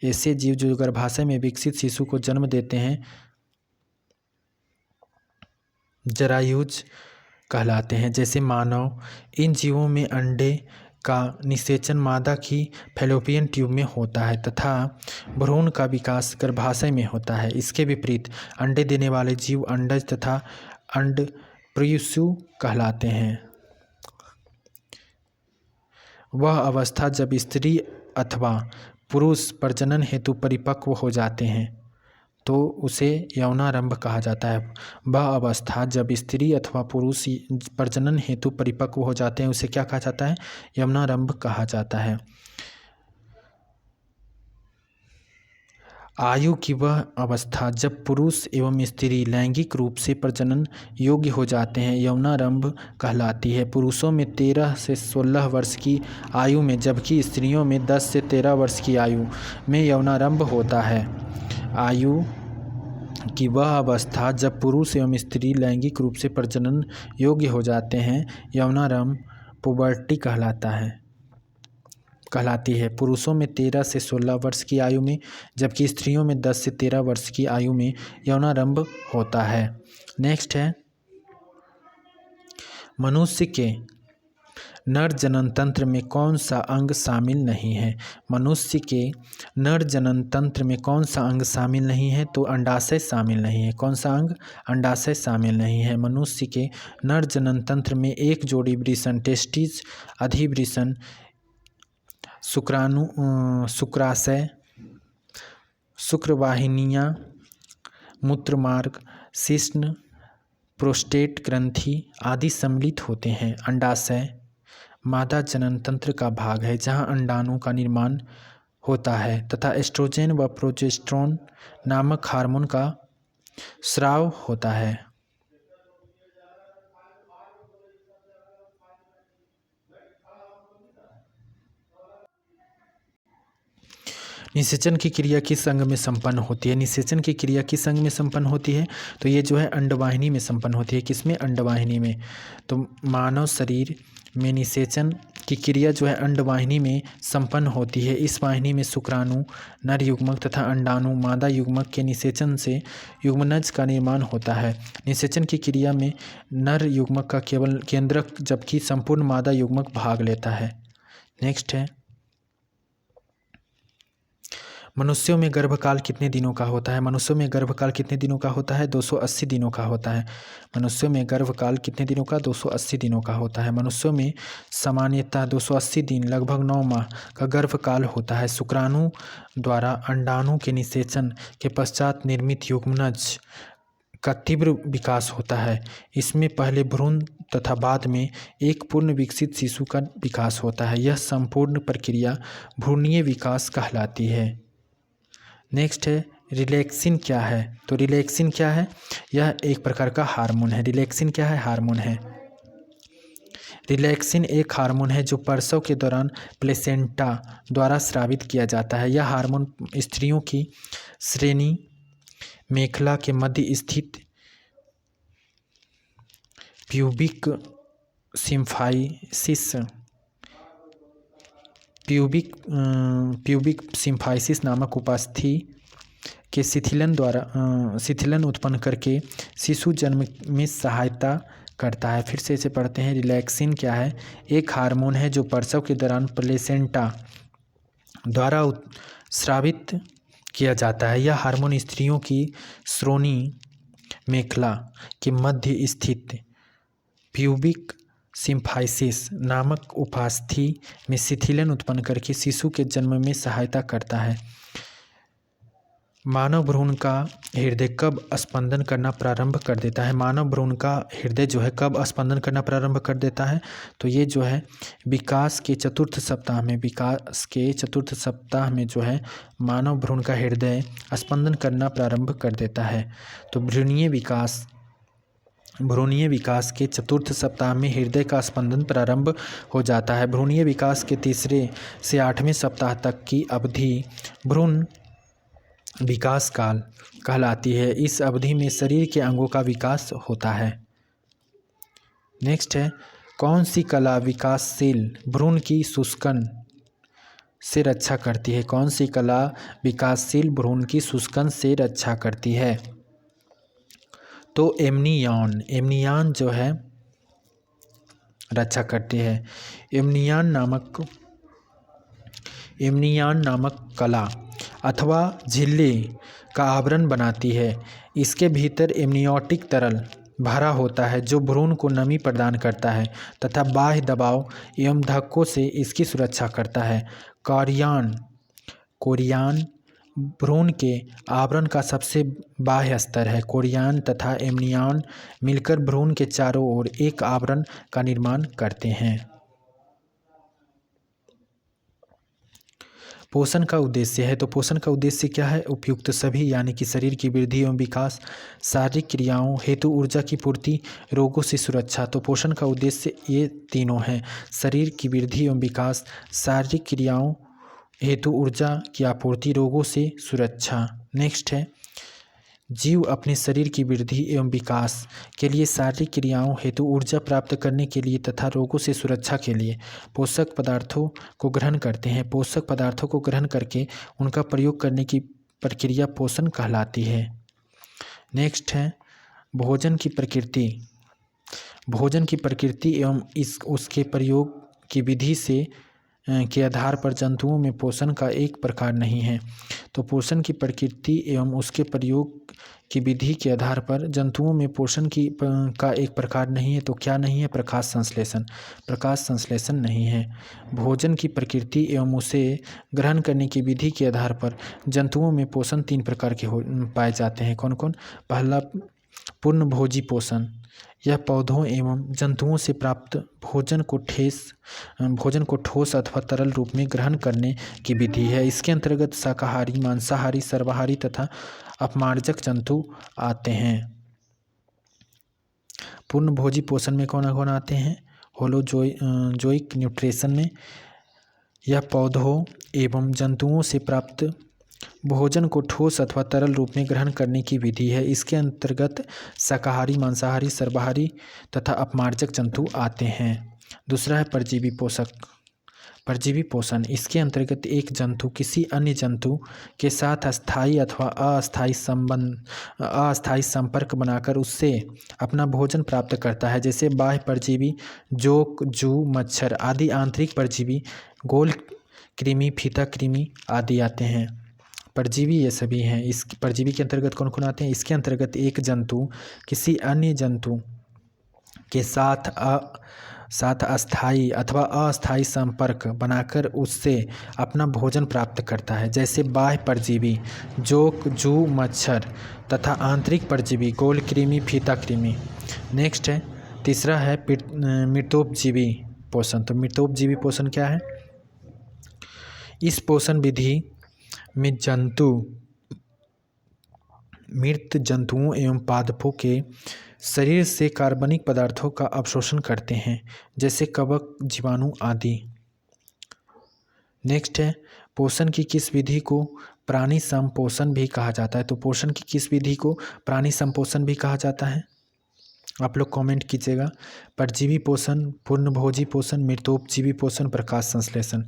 ऐसे जीव जो गर्भाशय में विकसित शिशु को जन्म देते हैं जरायुज कहलाते हैं। जैसे मानव, इन जीवों में अंडे का निषेचन मादा की फैलोपियन ट्यूब में होता है तथा भ्रूण का विकास गर्भाशय में होता है। इसके विपरीत अंडे देने वाले जीव अंडज तथा अंडप्रायु कहलाते हैं। वह अवस्था जब स्त्री अथवा पुरुष प्रजनन हेतु परिपक्व हो जाते हैं तो उसे यौनारंभ कहा जाता है। वह अवस्था जब स्त्री अथवा पुरुष प्रजनन हेतु परिपक्व हो जाते हैं उसे क्या कहा जाता है? यौनारंभ कहा जाता है। आयु की वह अवस्था जब पुरुष एवं स्त्री लैंगिक रूप से प्रजनन योग्य हो जाते हैं यौनारंभ कहलाती है। पुरुषों में 13 से 16 वर्ष की आयु में, जबकि स्त्रियों में 10 से 13 वर्ष की आयु में यौनारंभ होता है। आयु की वह अवस्था जब पुरुष एवं स्त्री लैंगिक रूप से प्रजनन योग्य हो जाते हैं यौनारंभ पुबर्टी कहलाती है। पुरुषों में 13 से 16 वर्ष की आयु में, जबकि स्त्रियों में 10 से 13 वर्ष की आयु में यौनारंभ होता है। नेक्स्ट है, मनुष्य के नर जनन तंत्र में कौन सा अंग शामिल नहीं है? मनुष्य के नर जनन तंत्र में कौन सा अंग शामिल नहीं है? तो अंडाशय शामिल नहीं है। कौन सा अंग? अंडाशय शामिल नहीं है। मनुष्य के नर जनन तंत्र में एक जोड़ी वृषण टेस्टिस, अधिवृषण, शुक्राशय शुक्रवाहिनियाँ, मूत्रमार्ग, शिश्न, प्रोस्टेट ग्रंथि आदि सम्मिलित होते हैं। अंडाशय मादा जनन तंत्र का भाग है जहाँ अंडाणु का निर्माण होता है तथा एस्ट्रोजन व प्रोजेस्टेरोन नामक हार्मोन का स्राव होता है। निषेचन की क्रिया किस अंग में संपन्न होती है? निषेचन की क्रिया किस अंग में संपन्न होती है? तो ये जो है अंडवाहिनी में संपन्न होती है। किसमें? अंडवाहिनी में। तो मानव शरीर में निषेचन की क्रिया जो है अंडवाहिनी में संपन्न होती है। इस वाहिनी में शुक्राणु, नर युग्मक तथा अंडाणु मादा युग्मक के निषेचन से युग्मनज का निर्माण होता है। निषेचन की क्रिया में नर युग्मक का केवल केंद्रक जबकि संपूर्ण मादा युग्मक भाग लेता है। नेक्स्ट है, मनुष्यों में गर्भकाल कितने दिनों का होता है? मनुष्यों में गर्भकाल कितने दिनों का होता है? 280 दिनों का होता है। मनुष्यों में गर्भकाल कितने दिनों का? 280 दिनों का होता है। मनुष्यों में सामान्यतः 280 दिन लगभग 9 माह का गर्भकाल होता है। शुक्राणु द्वारा अंडाणु के निषेचन के पश्चात निर्मित युग्मनज का तीव्र विकास होता है। इसमें पहले भ्रूण तथा बाद में एक पूर्ण विकसित शिशु का विकास होता है। यह संपूर्ण प्रक्रिया भ्रूणीय विकास कहलाती है। नेक्स्ट है, रिलैक्सिन क्या है? तो रिलैक्सिन क्या है? यह एक प्रकार का हार्मोन है। रिलैक्सिन क्या है? हार्मोन है। रिलैक्सिन एक हार्मोन है जो प्रसव के दौरान प्लेसेंटा द्वारा स्रावित किया जाता है। यह हार्मोन स्त्रियों की श्रेणी मेखला के मध्य स्थित प्यूबिक सिम्फाइसिस नामक उपास्थि के शिथिलन उत्पन्न करके शिशु जन्म में सहायता करता है। फिर से इसे पढ़ते हैं। रिलैक्सिन क्या है? एक हार्मोन है जो प्रसव के दौरान प्लेसेंटा द्वारा स्रावित किया जाता है। यह हार्मोन स्त्रियों की श्रोणि मेखला के मध्य स्थित प्यूबिक सिम्फाइसिस नामक उपास्थि में शिथिलन उत्पन्न करके शिशु के जन्म में सहायता करता है। मानव भ्रूण का हृदय कब स्पंदन करना प्रारंभ कर देता है? मानव भ्रूण का हृदय जो है कब स्पंदन करना प्रारंभ कर देता है? तो ये जो है विकास के चतुर्थ सप्ताह में जो है मानव भ्रूण का हृदय स्पंदन करना प्रारंभ कर देता है। तो भ्रूणीय विकास के चतुर्थ सप्ताह में हृदय का स्पंदन प्रारंभ हो जाता है। भ्रूणीय विकास के 3 से 8वें सप्ताह तक की अवधि भ्रूण विकास काल कहलाती है। इस अवधि में शरीर के अंगों का विकास होता है। नेक्स्ट है, कौन सी कला विकासशील भ्रूण की शुष्कन से रक्षा करती है? कौन सी कला विकासशील भ्रूण की शुष्कन से रक्षा करती है? तो एमनियॉन जो है रक्षा करती है। एमनियॉन नामक कला अथवा झिल्ली का आवरण बनाती है। इसके भीतर एमनियोटिक तरल भरा होता है जो भ्रूण को नमी प्रदान करता है तथा बाह्य दबाव एवं धक्कों से इसकी सुरक्षा करता है। कोरियन भ्रूण के आवरण का सबसे बाह्य स्तर है। कोरियन तथा एमनियॉन मिलकर भ्रूण के चारों ओर एक आवरण का निर्माण करते हैं। पोषण का उद्देश्य है। तो पोषण का उद्देश्य क्या है? उपयुक्त सभी यानी कि शरीर की वृद्धि एवं विकास, शारीरिक क्रियाओं हेतु ऊर्जा की पूर्ति, रोगों से सुरक्षा। तो पोषण का उद्देश्य ये तीनों हैं: शरीर की वृद्धि एवं विकास, शारीरिक क्रियाओं हेतु ऊर्जा की आपूर्ति, रोगों से सुरक्षा। नेक्स्ट है, जीव अपने शरीर की वृद्धि एवं विकास के लिए, शारीरिक क्रियाओं हेतु ऊर्जा प्राप्त करने के लिए तथा रोगों से सुरक्षा के लिए पोषक पदार्थों को ग्रहण करते हैं। पोषक पदार्थों को ग्रहण करके उनका प्रयोग करने की प्रक्रिया पोषण कहलाती है। नेक्स्ट है, भोजन की प्रकृति। भोजन की प्रकृति एवं उसके प्रयोग की विधि के आधार पर जंतुओं में पोषण का एक प्रकार नहीं है। तो पोषण की प्रकृति एवं उसके प्रयोग की विधि के आधार पर जंतुओं में पोषण का एक प्रकार नहीं है। तो क्या नहीं है? प्रकाश संश्लेषण। प्रकाश संश्लेषण नहीं है। भोजन की प्रकृति एवं उसे ग्रहण करने की विधि के आधार पर जंतुओं में पोषण 3 प्रकार के पाए जाते हैं। कौन कौन? पहला पूर्णभोजी पोषण। यह पौधों एवं जंतुओं से प्राप्त भोजन को ठोस अथवा तरल रूप में ग्रहण करने की विधि है। इसके अंतर्गत शाकाहारी, मांसाहारी, सर्वाहारी तथा अपमार्जक जंतु आते हैं। पूर्णभोजी पोषण में कौन कौन आते हैं? होलोजोइक न्यूट्रिशन में यह पौधों एवं जंतुओं से प्राप्त भोजन को ठोस अथवा तरल रूप में ग्रहण करने की विधि है। इसके अंतर्गत शाकाहारी, मांसाहारी, सर्वाहारी तथा अपमार्जक जंतु आते हैं। दूसरा है परजीवी परजीवी पोषण। इसके अंतर्गत एक जंतु किसी अन्य जंतु के साथ स्थायी अथवा अस्थायी संपर्क बनाकर उससे अपना भोजन प्राप्त करता है। जैसे बाह्य परजीवी जोक, जू, मच्छर आदि। आंतरिक परजीवी गोल कृमि, फीता कृमि आदि आते हैं। परजीवी ये सभी हैं। इस परजीवी के अंतर्गत कौन कौन आते हैं? इसके अंतर्गत एक जंतु किसी अन्य जंतु के साथ अस्थायी अथवा अस्थायी संपर्क बनाकर उससे अपना भोजन प्राप्त करता है। जैसे बाह्य परजीवी जोक, जू, मच्छर तथा आंतरिक परजीवी गोल कृमि, फीता कृमि। नेक्स्ट है तीसरा है मृतोपजीवी पोषण। तो मृतोपजीवी पोषण क्या है? इस पोषण विधि में मृत जंतुओं एवं पादपों के शरीर से कार्बनिक पदार्थों का अवशोषण करते हैं, जैसे कवक, जीवाणु आदि। नेक्स्ट है पोषण की किस विधि को प्राणी संपोषण भी कहा जाता है? तो पोषण की किस विधि को प्राणी संपोषण भी कहा जाता है? आप लोग कमेंट कीजिएगा। परजीवी पोषण, पूर्णभोजी पोषण, मृतोपजीवी पोषण, प्रकाश संश्लेषण।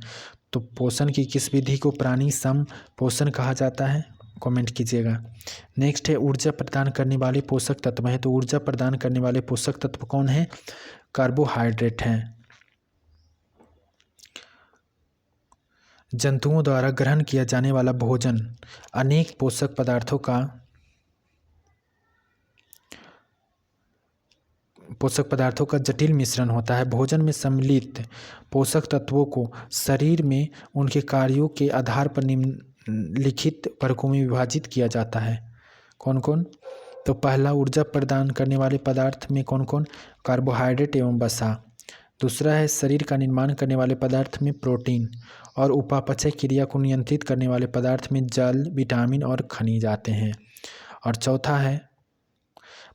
तो पोषण की किस विधि को प्राणी संपोषण कहा जाता है? कमेंट कीजिएगा। नेक्स्ट है ऊर्जा प्रदान करने वाले पोषक तत्व हैं। तो ऊर्जा प्रदान करने वाले पोषक तत्व कौन है? कार्बोहाइड्रेट हैं। जंतुओं द्वारा ग्रहण किया जाने वाला भोजन अनेक पोषक पदार्थों का जटिल मिश्रण होता है। भोजन में सम्मिलित पोषक तत्वों को शरीर में उनके कार्यों के आधार पर निम्नलिखित वर्गों में विभाजित किया जाता है। कौन कौन? तो पहला ऊर्जा प्रदान करने वाले पदार्थ में कौन कौन? कार्बोहाइड्रेट एवं वसा। दूसरा है शरीर का निर्माण करने वाले पदार्थ में प्रोटीन और उपापचय क्रिया को नियंत्रित करने वाले पदार्थ में जल, विटामिन और खनिज आते हैं। और चौथा है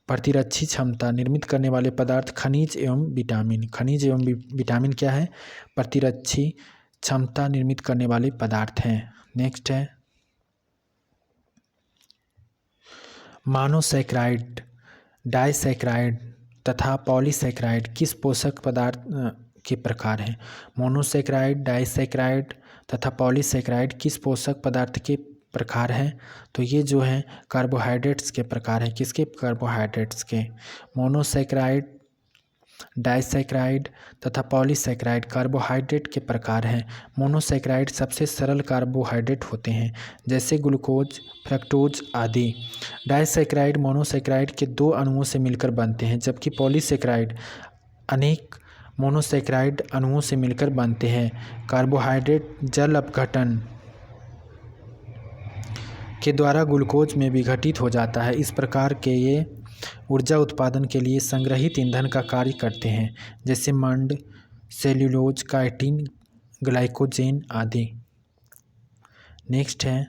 प्रतिरक्षी क्षमता निर्मित करने वाले पदार्थ खनिज एवं विटामिन। खनिज एवं विटामिन क्या है? प्रतिरक्षी क्षमता निर्मित करने वाले पदार्थ हैं। नेक्स्ट है मोनोसैकेराइड, डाइसैकेराइड तथा पॉलीसैकेराइड किस पोषक पदार्थ के प्रकार हैं? मोनोसैकेराइड, डाइसैकेराइड तथा पॉलीसैकेराइड किस पोषक पदार्थ के प्रकार हैं? तो ये जो है कार्बोहाइड्रेट्स के प्रकार हैं। किसके? कार्बोहाइड्रेट्स के। मोनोसैकेराइड, डाइसैकेराइड तथा पॉलीसैकेराइड कार्बोहाइड्रेट के प्रकार हैं। मोनोसैकेराइड सबसे सरल कार्बोहाइड्रेट होते हैं, जैसे ग्लूकोज, फ्रक्टोज आदि। डाइसैकेराइड मोनोसैकेराइड के 2 अणुओं से मिलकर बनते हैं, जबकि पॉलीसैकेराइड अनेक मोनोसैकेराइड अणुओं से मिलकर बनते हैं। कार्बोहाइड्रेट जल अपघटन के द्वारा ग्लूकोज में विघटित हो जाता है। इस प्रकार के ये ऊर्जा उत्पादन के लिए संग्रहित ईंधन का कार्य करते हैं, जैसे मंड, सेल्यूलोज, काइटिन, ग्लाइकोजेन आदि। नेक्स्ट है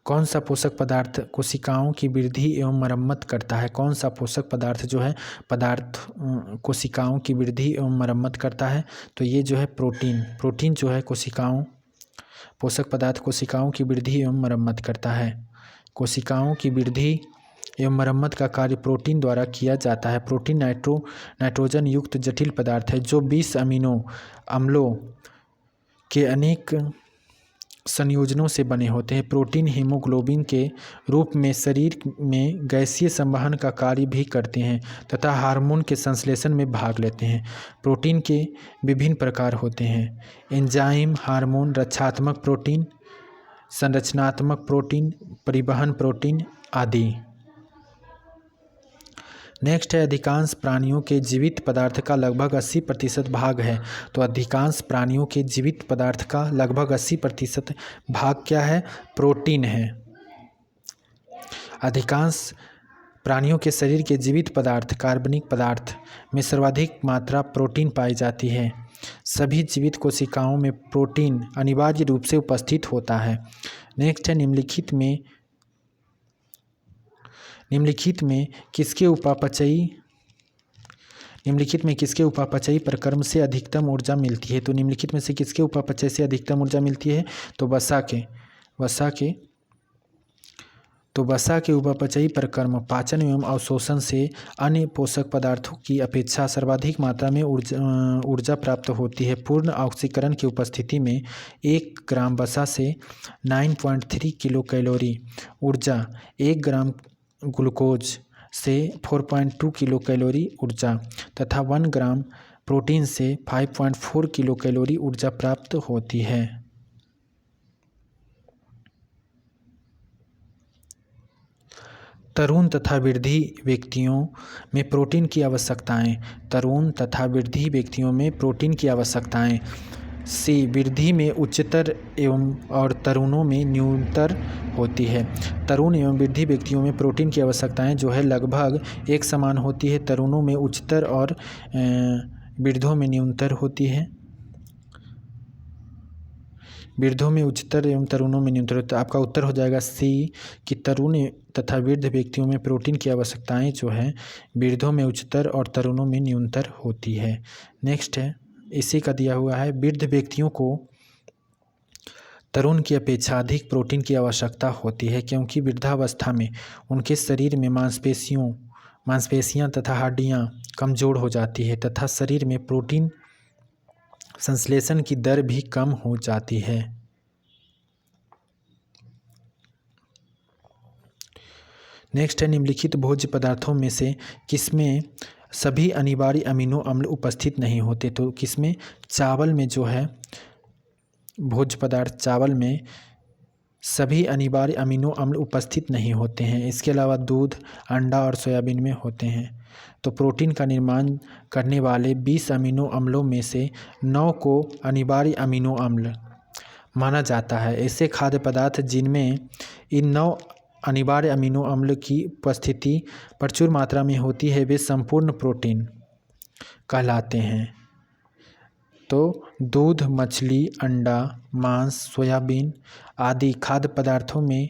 कौन सा पोषक पदार्थ कोशिकाओं की वृद्धि एवं मरम्मत करता है? कौन सा पोषक पदार्थ जो है कोशिकाओं की वृद्धि एवं मरम्मत करता है? तो ये जो है प्रोटीन जो है पोषक पदार्थ कोशिकाओं की वृद्धि एवं मरम्मत करता है। कोशिकाओं की वृद्धि एवं मरम्मत का कार्य प्रोटीन द्वारा किया जाता है। प्रोटीन नाइट्रोजन युक्त जटिल पदार्थ है जो 20 अमीनो अम्लों के अनेक संयोजनों से बने होते हैं। प्रोटीन हीमोग्लोबिन के रूप में शरीर में गैसीय संवहन का कार्य भी करते हैं तथा हार्मोन के संश्लेषण में भाग लेते हैं। प्रोटीन के विभिन्न प्रकार होते हैं: एंजाइम, हार्मोन, रक्षात्मक प्रोटीन, संरचनात्मक प्रोटीन, परिवहन प्रोटीन आदि। नेक्स्ट है, अधिकांश प्राणियों के जीवित पदार्थ का लगभग 80% भाग है। तो अधिकांश प्राणियों के जीवित पदार्थ का लगभग 80% भाग क्या है? प्रोटीन है। अधिकांश प्राणियों के शरीर के जीवित पदार्थ कार्बनिक पदार्थ में सर्वाधिक मात्रा प्रोटीन पाई जाती है। सभी जीवित कोशिकाओं में प्रोटीन अनिवार्य रूप से उपस्थित होता है। नेक्स्ट है, निम्नलिखित में किसके उपापचयी प्रक्रम से अधिकतम ऊर्जा मिलती है? तो निम्नलिखित में से किसके उपापचय से अधिकतम ऊर्जा मिलती है? तो वसा के उपापचयी प्रक्रम पाचन एवं अवशोषण से अन्य पोषक पदार्थों की अपेक्षा सर्वाधिक मात्रा में ऊर्जा प्राप्त होती है। पूर्ण ऑक्सीकरण की उपस्थिति में 1 ग्राम वसा से 9.3 किलो कैलोरी ऊर्जा, 1 ग्राम ग्लूकोज से 4.2 किलो कैलोरी ऊर्जा तथा 1 ग्राम प्रोटीन से 5.4 किलो कैलोरी ऊर्जा प्राप्त होती है। तरुण तथा वृद्धि व्यक्तियों में प्रोटीन की आवश्यकताएं। सी, वृद्धि में उच्चतर और तरुणों में न्यूनतर होती है। तरुण एवं वृद्धि व्यक्तियों में प्रोटीन की आवश्यकताएं जो है लगभग एक समान होती है। तरुणों में उच्चतर और वृद्धों में न्यूनतर होती है। वृद्धों में उच्चतर एवं तरुणों में न्यूनतर होता है। आपका उत्तर हो जाएगा सी कि तरुण तथा वृद्ध व्यक्तियों में प्रोटीन की आवश्यकताएं जो है वृद्धों में उच्चतर और तरुणों में न्यूनतर होती है। नेक्स्ट है, इसी का दिया हुआ है, वृद्ध व्यक्तियों को तरुण की अपेक्षा अधिक प्रोटीन की आवश्यकता होती है क्योंकि वृद्धावस्था में उनके शरीर में मांसपेशियां तथा हड्डियां कमज़ोर हो जाती है तथा शरीर में प्रोटीन संश्लेषण की दर भी कम हो जाती है। नेक्स्ट है, निम्नलिखित भोज्य पदार्थों में से किसमें सभी अनिवार्य अमीनो अम्ल उपस्थित नहीं होते? तो किसमें? चावल में जो है भोज्य पदार्थ, चावल में सभी अनिवार्य अमीनो अम्ल उपस्थित नहीं होते हैं। इसके अलावा दूध, अंडा और सोयाबीन में होते हैं। तो प्रोटीन का निर्माण करने वाले 20 अमीनो अम्लों में से 9 को अनिवार्य अमीनो अम्ल माना जाता है। ऐसे खाद्य पदार्थ जिनमें इन 9 अनिवार्य अमीनो अम्ल की उपस्थिति प्रचुर मात्रा में होती है वे संपूर्ण प्रोटीन कहलाते हैं। तो दूध, मछली, अंडा, मांस, सोयाबीन आदि खाद्य पदार्थों में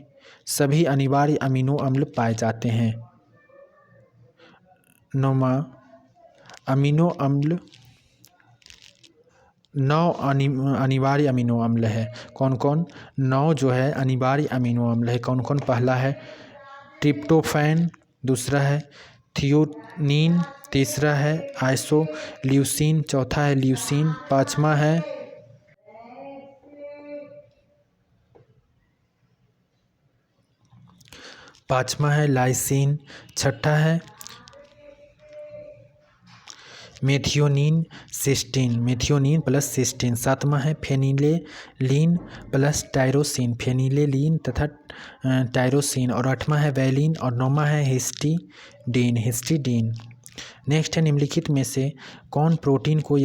सभी अनिवार्य अमीनो अम्ल पाए जाते हैं। 9 अमीनो अम्ल 9 अनिवार्य अमीनो अम्ल है। कौन कौन? 9 जो है अनिवार्य अमीनो अम्ल है। कौन कौन? पहला है ट्रिप्टोफैन, दूसरा है थियोनीन, तीसरा है आइसोल्यूसिन, चौथा है ल्यूसीन, पाँचवा है लाइसिन, छठा है मेथियोनीन प्लस सिस्टीन, सातवां है फेनिलेलीन प्लस टायरोसिन, फेनिलेलीन तथा टायरोसिन, और आठवां है वैलिन, और नौवां है हिस्टिडीन। नेक्स्ट है, निम्नलिखित में से कौन प्रोटीन को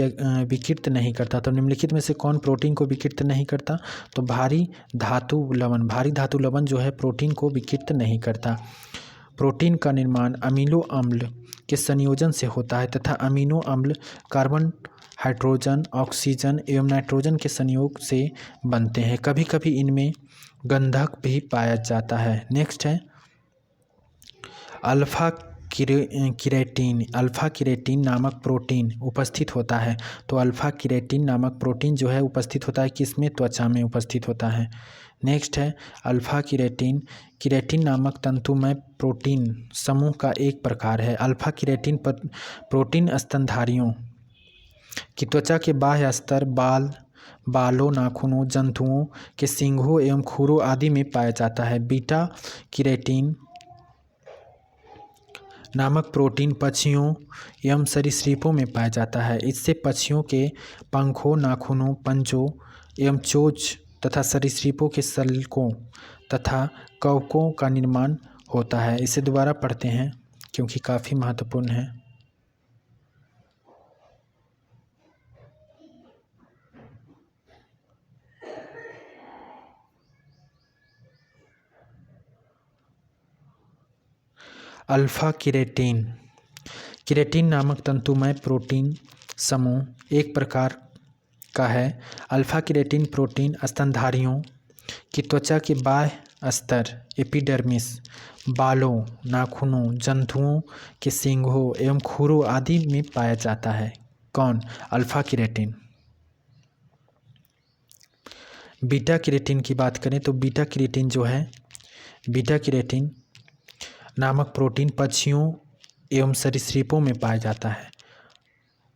विकृत नहीं करता? तो निम्नलिखित में से कौन प्रोटीन को विकृत नहीं करता? तो भारी धातु लवण जो है प्रोटीन को विकृत नहीं करता। प्रोटीन का निर्माण अमीनो अम्ल के संयोजन से होता है तथा अमीनो अम्ल कार्बन, हाइड्रोजन, ऑक्सीजन एवं नाइट्रोजन के संयोग से बनते हैं। कभी कभी इनमें गंधक भी पाया जाता है। नेक्स्ट है अल्फा किरेटिन नामक प्रोटीन उपस्थित होता है। तो अल्फा किरेटिन नामक प्रोटीन जो है उपस्थित होता है किसमें? त्वचा में उपस्थित होता है। नेक्स्ट है अल्फा किरेटिन नामक तंतुमय प्रोटीन समूह का एक प्रकार है। अल्फा किरेटिन प्रोटीन स्तनधारियों की त्वचा के बाह्य स्तर, बाल, बालों, नाखूनों, जंतुओं के सींगों एवं खुरों आदि में पाया जाता है। बीटा कैरोटीन नामक प्रोटीन पक्षियों एवं सरीसृपों में पाया जाता है। इससे पक्षियों के पंखों, नाखूनों, पंजों एवं चोंच तथा सरीसृपों के सल्कों तथा कवकों का निर्माण होता है। इसे दोबारा पढ़ते हैं क्योंकि काफ़ी महत्वपूर्ण है। Alpha keratin. केराटिन नामक तंतुमय प्रोटीन समूह एक प्रकार का है। अल्फा केराटिन प्रोटीन स्तनधारियों की त्वचा के बाह्य स्तर एपिडर्मिस, बालों, नाखूनों, जंतुओं के सींगों एवं खुरों आदि में पाया जाता है। कौन? Alpha keratin. बीटा केराटिन की बात करें तो बीटा केराटिन जो है, बीटा केराटिन नामक प्रोटीन पक्षियों एवं सरीसृपों में पाया जाता है।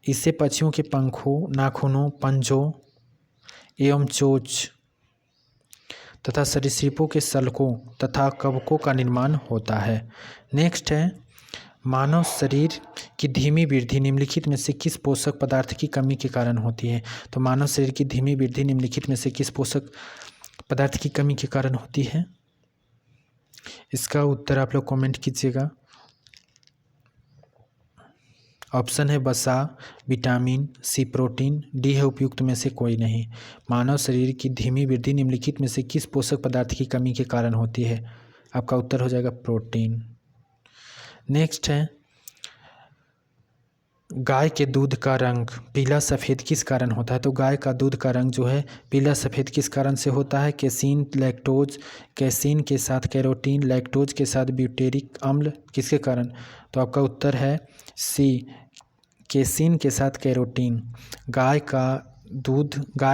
इससे पक्षियों के पंखों, नाखूनों, पंजों एवं चोंच तथा सरीसृपों के सल्कों तथा कवकों का निर्माण होता है। नेक्स्ट है मानव शरीर की धीमी वृद्धि निम्नलिखित में से किस पोषक पदार्थ की कमी के कारण होती है? तो मानव शरीर की धीमी वृद्धि निम्नलिखित में से किस पोषक पदार्थ की कमी के कारण होती है? इसका उत्तर आप लोग कमेंट कीजिएगा। ऑप्शन है वसा, विटामिन, सी प्रोटीन, डी है उपयुक्त में से कोई नहीं। मानव शरीर की धीमी वृद्धि निम्नलिखित में से किस पोषक पदार्थ की कमी के कारण होती है? आपका उत्तर हो जाएगा प्रोटीन। नेक्स्ट है गाय के दूध का रंग पीला सफ़ेद किस कारण होता है? तो गाय का दूध का रंग जो है पीला सफ़ेद किस कारण से होता है? केसीन, लैक्टोज, कैसीन के साथ कैरोटीन, लैक्टोज के साथ ब्यूटेरिक अम्ल, किसके कारण? तो आपका उत्तर है सी, केसीन के साथ कैरोटीन। गाय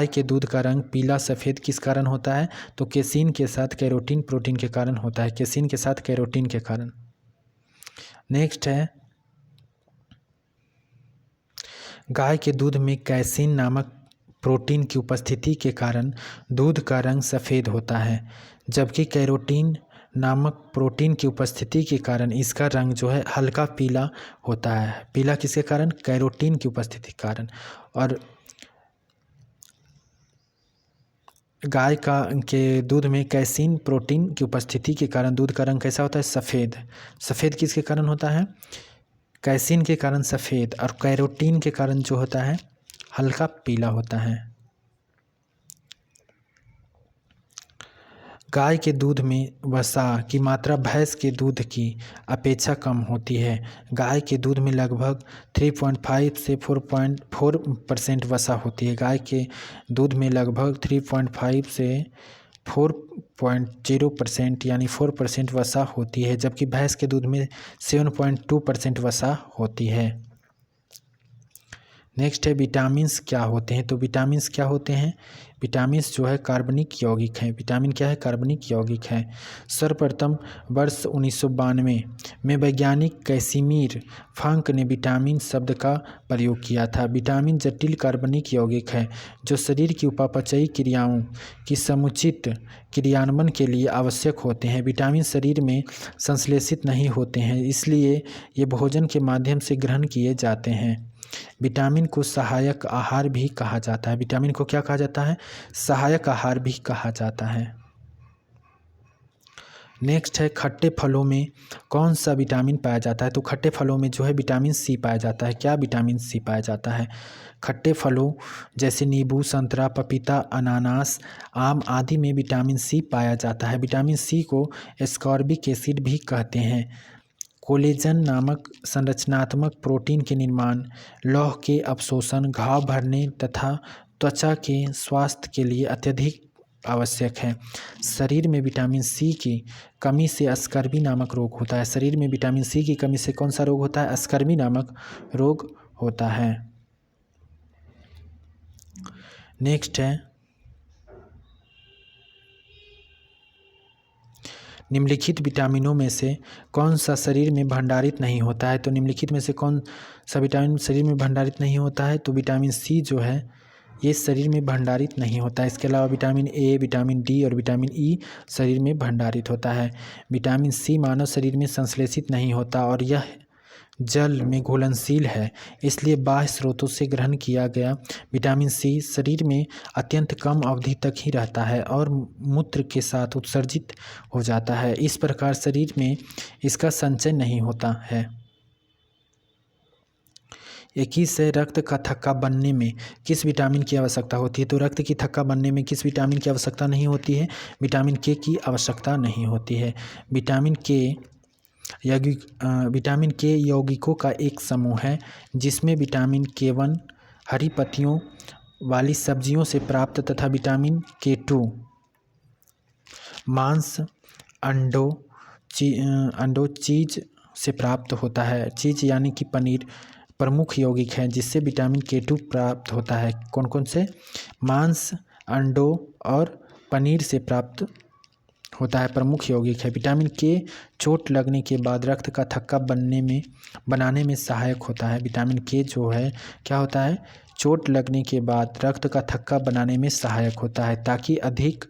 के दूध का रंग पीला सफ़ेद किस कारण होता है? तो केसीन के साथ कैरोटीन प्रोटीन के कारण होता है, केसीन के साथ कैरोटीन के कारण। नेक्स्ट है गाय के दूध में कैसीन नामक प्रोटीन की उपस्थिति के कारण दूध का रंग सफ़ेद होता है, जबकि कैरोटीन नामक प्रोटीन की उपस्थिति के कारण इसका रंग जो है हल्का पीला होता है। पीला किसके कारण? कैरोटीन की उपस्थिति के कारण। और गाय के दूध में कैसीन प्रोटीन की उपस्थिति के कारण दूध का रंग कैसा होता है? सफ़ेद। सफ़ेद किसके कारण होता है? कैसीन के कारण सफ़ेद, और कैरोटीन के कारण जो होता है हल्का पीला होता है। गाय के दूध में वसा की मात्रा भैंस के दूध की अपेक्षा कम होती है। गाय के दूध में लगभग 3.5 से 4.4% वसा होती है। गाय के दूध में लगभग 3.5 से 4.0% यानी 4% वसा होती है, जबकि भैंस के दूध में 7.2% वसा होती है। नेक्स्ट है विटामिन्स क्या होते हैं? तो विटामिन्स क्या होते हैं? विटामिन्स जो है कार्बनिक यौगिक हैं। विटामिन क्या है? कार्बनिक यौगिक हैं। सर्वप्रथम वर्ष 1992 में वैज्ञानिक कैसिमीर फांक ने विटामिन शब्द का प्रयोग किया था। विटामिन जटिल कार्बनिक यौगिक है जो शरीर की उपापचयी क्रियाओं की समुचित क्रियान्वयन के लिए आवश्यक होते हैं। विटामिन शरीर में संश्लेषित नहीं होते हैं, इसलिए ये भोजन के माध्यम से ग्रहण किए जाते हैं। विटामिन को सहायक आहार भी कहा जाता है। विटामिन को क्या कहा जाता है? सहायक आहार भी कहा जाता है। नेक्स्ट है खट्टे फलों में कौन सा विटामिन पाया जाता है? तो खट्टे फलों में जो है विटामिन सी पाया जाता है। क्या विटामिन सी पाया जाता है? खट्टे फलों जैसे नींबू, संतरा, पपीता, अनानास, आम आदि में विटामिन सी पाया जाता है। विटामिन सी को एस्कॉर्बिक एसिड भी कहते हैं। कोलेजन नामक संरचनात्मक प्रोटीन के निर्माण, लौह के अवशोषण, घाव भरने तथा त्वचा के स्वास्थ्य के लिए अत्यधिक आवश्यक है। शरीर में विटामिन सी की कमी से स्कर्वी नामक रोग होता है। शरीर में विटामिन सी की कमी से कौन सा रोग होता है? स्कर्वी नामक रोग होता है। नेक्स्ट है निम्नलिखित विटामिनों में से कौन सा शरीर में भंडारित नहीं होता है? तो निम्नलिखित में से कौन सा विटामिन शरीर में भंडारित नहीं होता है? तो विटामिन सी जो है ये शरीर में भंडारित नहीं होता है। इसके अलावा विटामिन ए, विटामिन डी और विटामिन ई शरीर में भंडारित होता है। विटामिन सी मानव शरीर में संश्लेषित नहीं होता और यह जल में घुलनशील है, इसलिए बाह्य स्रोतों से ग्रहण किया गया विटामिन सी शरीर में अत्यंत कम अवधि तक ही रहता है और मूत्र के साथ उत्सर्जित हो जाता है। इस प्रकार शरीर में इसका संचय नहीं होता है। 21 है, रक्त का थक्का बनने में किस विटामिन की आवश्यकता होती है? तो रक्त की थक्का बनने में किस विटामिन की आवश्यकता नहीं होती है? विटामिन के की आवश्यकता नहीं होती है। विटामिन के यौगिकों का एक समूह है जिसमें विटामिन के1 हरी पत्तियों वाली सब्जियों से प्राप्त तथा विटामिन के2 मांस, अंडों, चीज से प्राप्त होता है। चीज यानी कि पनीर प्रमुख यौगिक है जिससे विटामिन के2 प्राप्त होता है। कौन कौन से? मांस, अंडों और पनीर से प्राप्त होता है, प्रमुख यौगिक है। विटामिन के चोट लगने के बाद रक्त का थक्का बनाने में सहायक होता है। विटामिन के जो है क्या होता है? चोट लगने के बाद रक्त का थक्का बनाने में सहायक होता है ताकि अधिक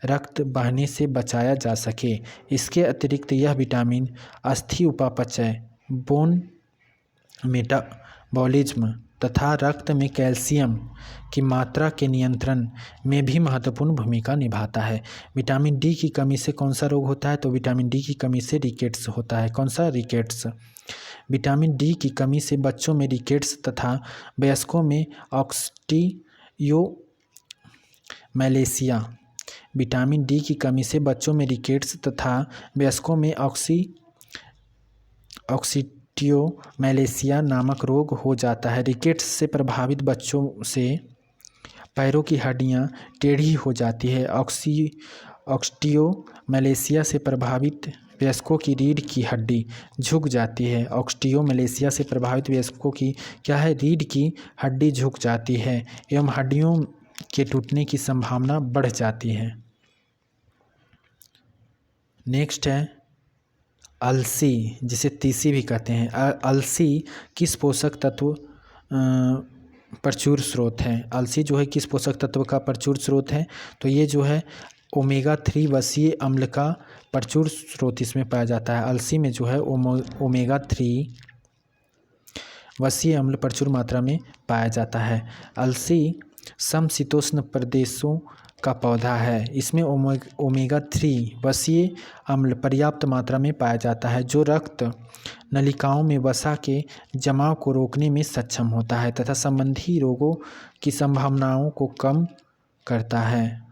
रक्त बहने से बचाया जा सके। इसके अतिरिक्त यह विटामिन अस्थि उपापचय, बोन मेटाबॉलिज्म तथा रक्त में कैल्शियम की मात्रा के नियंत्रण में भी महत्वपूर्ण भूमिका निभाता है। विटामिन डी की कमी से कौन सा रोग होता है? तो विटामिन डी की कमी से रिकेट्स होता है। कौन सा? रिकेट्स। विटामिन डी की कमी से बच्चों में रिकेट्स तथा वयस्कों में ऑक्सिटियोमैलेशिया। विटामिन डी की कमी से बच्चों में रिकेट्स तथा वयस्कों में ऑक्सिटियोमैलेशिया नामक रोग हो जाता है। रिकेट्स से प्रभावित बच्चों से पैरों की हड्डियां टेढ़ी हो जाती है। ऑक्सिटियोमैलेशिया से प्रभावित वयस्कों की रीढ़ की हड्डी झुक जाती है। ऑक्सिटियोमैलेशिया से प्रभावित वयस्कों की क्या है? रीढ़ की हड्डी झुक जाती है एवं हड्डियों के टूटने की संभावना बढ़ जाती है। नेक्स्ट है अलसी, जिसे तीसी भी कहते हैं। अलसी किस पोषक तत्व प्रचुर स्रोत है? अलसी जो है किस पोषक तत्व का प्रचुर स्रोत है? तो ये जो है ओमेगा 3 वसीय अम्ल का प्रचुर स्रोत इसमें पाया जाता है। अलसी में जो है ओमेगा 3 वसीय अम्ल प्रचुर मात्रा में पाया जाता है। अलसी समशीतोष्ण प्रदेशों का पौधा है। इसमें ओमेगा 3 वसीय अम्ल पर्याप्त मात्रा में पाया जाता है जो रक्त नलिकाओं में वसा के जमाव को रोकने में सक्षम होता है तथा संबंधी रोगों की संभावनाओं को कम करता है।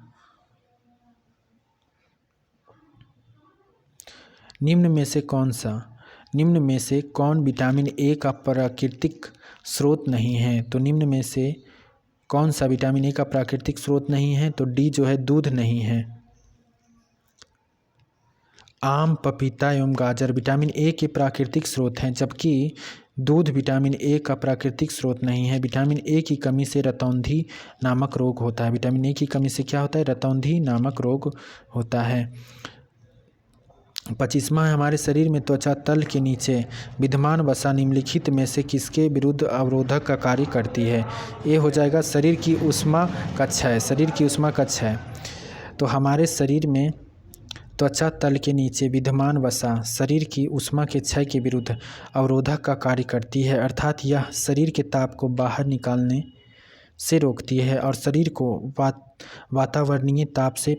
निम्न में से कौन विटामिन ए का प्राकृतिक स्रोत नहीं है? तो निम्न में से कौन सा विटामिन ए का प्राकृतिक स्रोत नहीं है? तो डी जो है दूध नहीं है। आम, पपीता एवं गाजर विटामिन ए के प्राकृतिक स्रोत हैं जबकि दूध विटामिन ए का प्राकृतिक स्रोत नहीं है। विटामिन ए की कमी से रतौंधी नामक रोग होता है। विटामिन ए की कमी से क्या होता है? रतौंधी नामक रोग होता है। 25वां है, हमारे शरीर में त्वचा तल के नीचे विद्यमान वसा निम्नलिखित में से किसके विरुद्ध अवरोधक का कार्य करती है? ये हो जाएगा शरीर की ऊष्मा का क्षय। शरीर की ऊष्मा का क्षय। तो हमारे शरीर में त्वचा तल के नीचे विद्यमान वसा शरीर की ऊष्मा के क्षय के विरुद्ध अवरोधक का कार्य करती है, अर्थात यह शरीर के ताप को बाहर निकालने से रोकती है और शरीर को वातावरणीय ताप से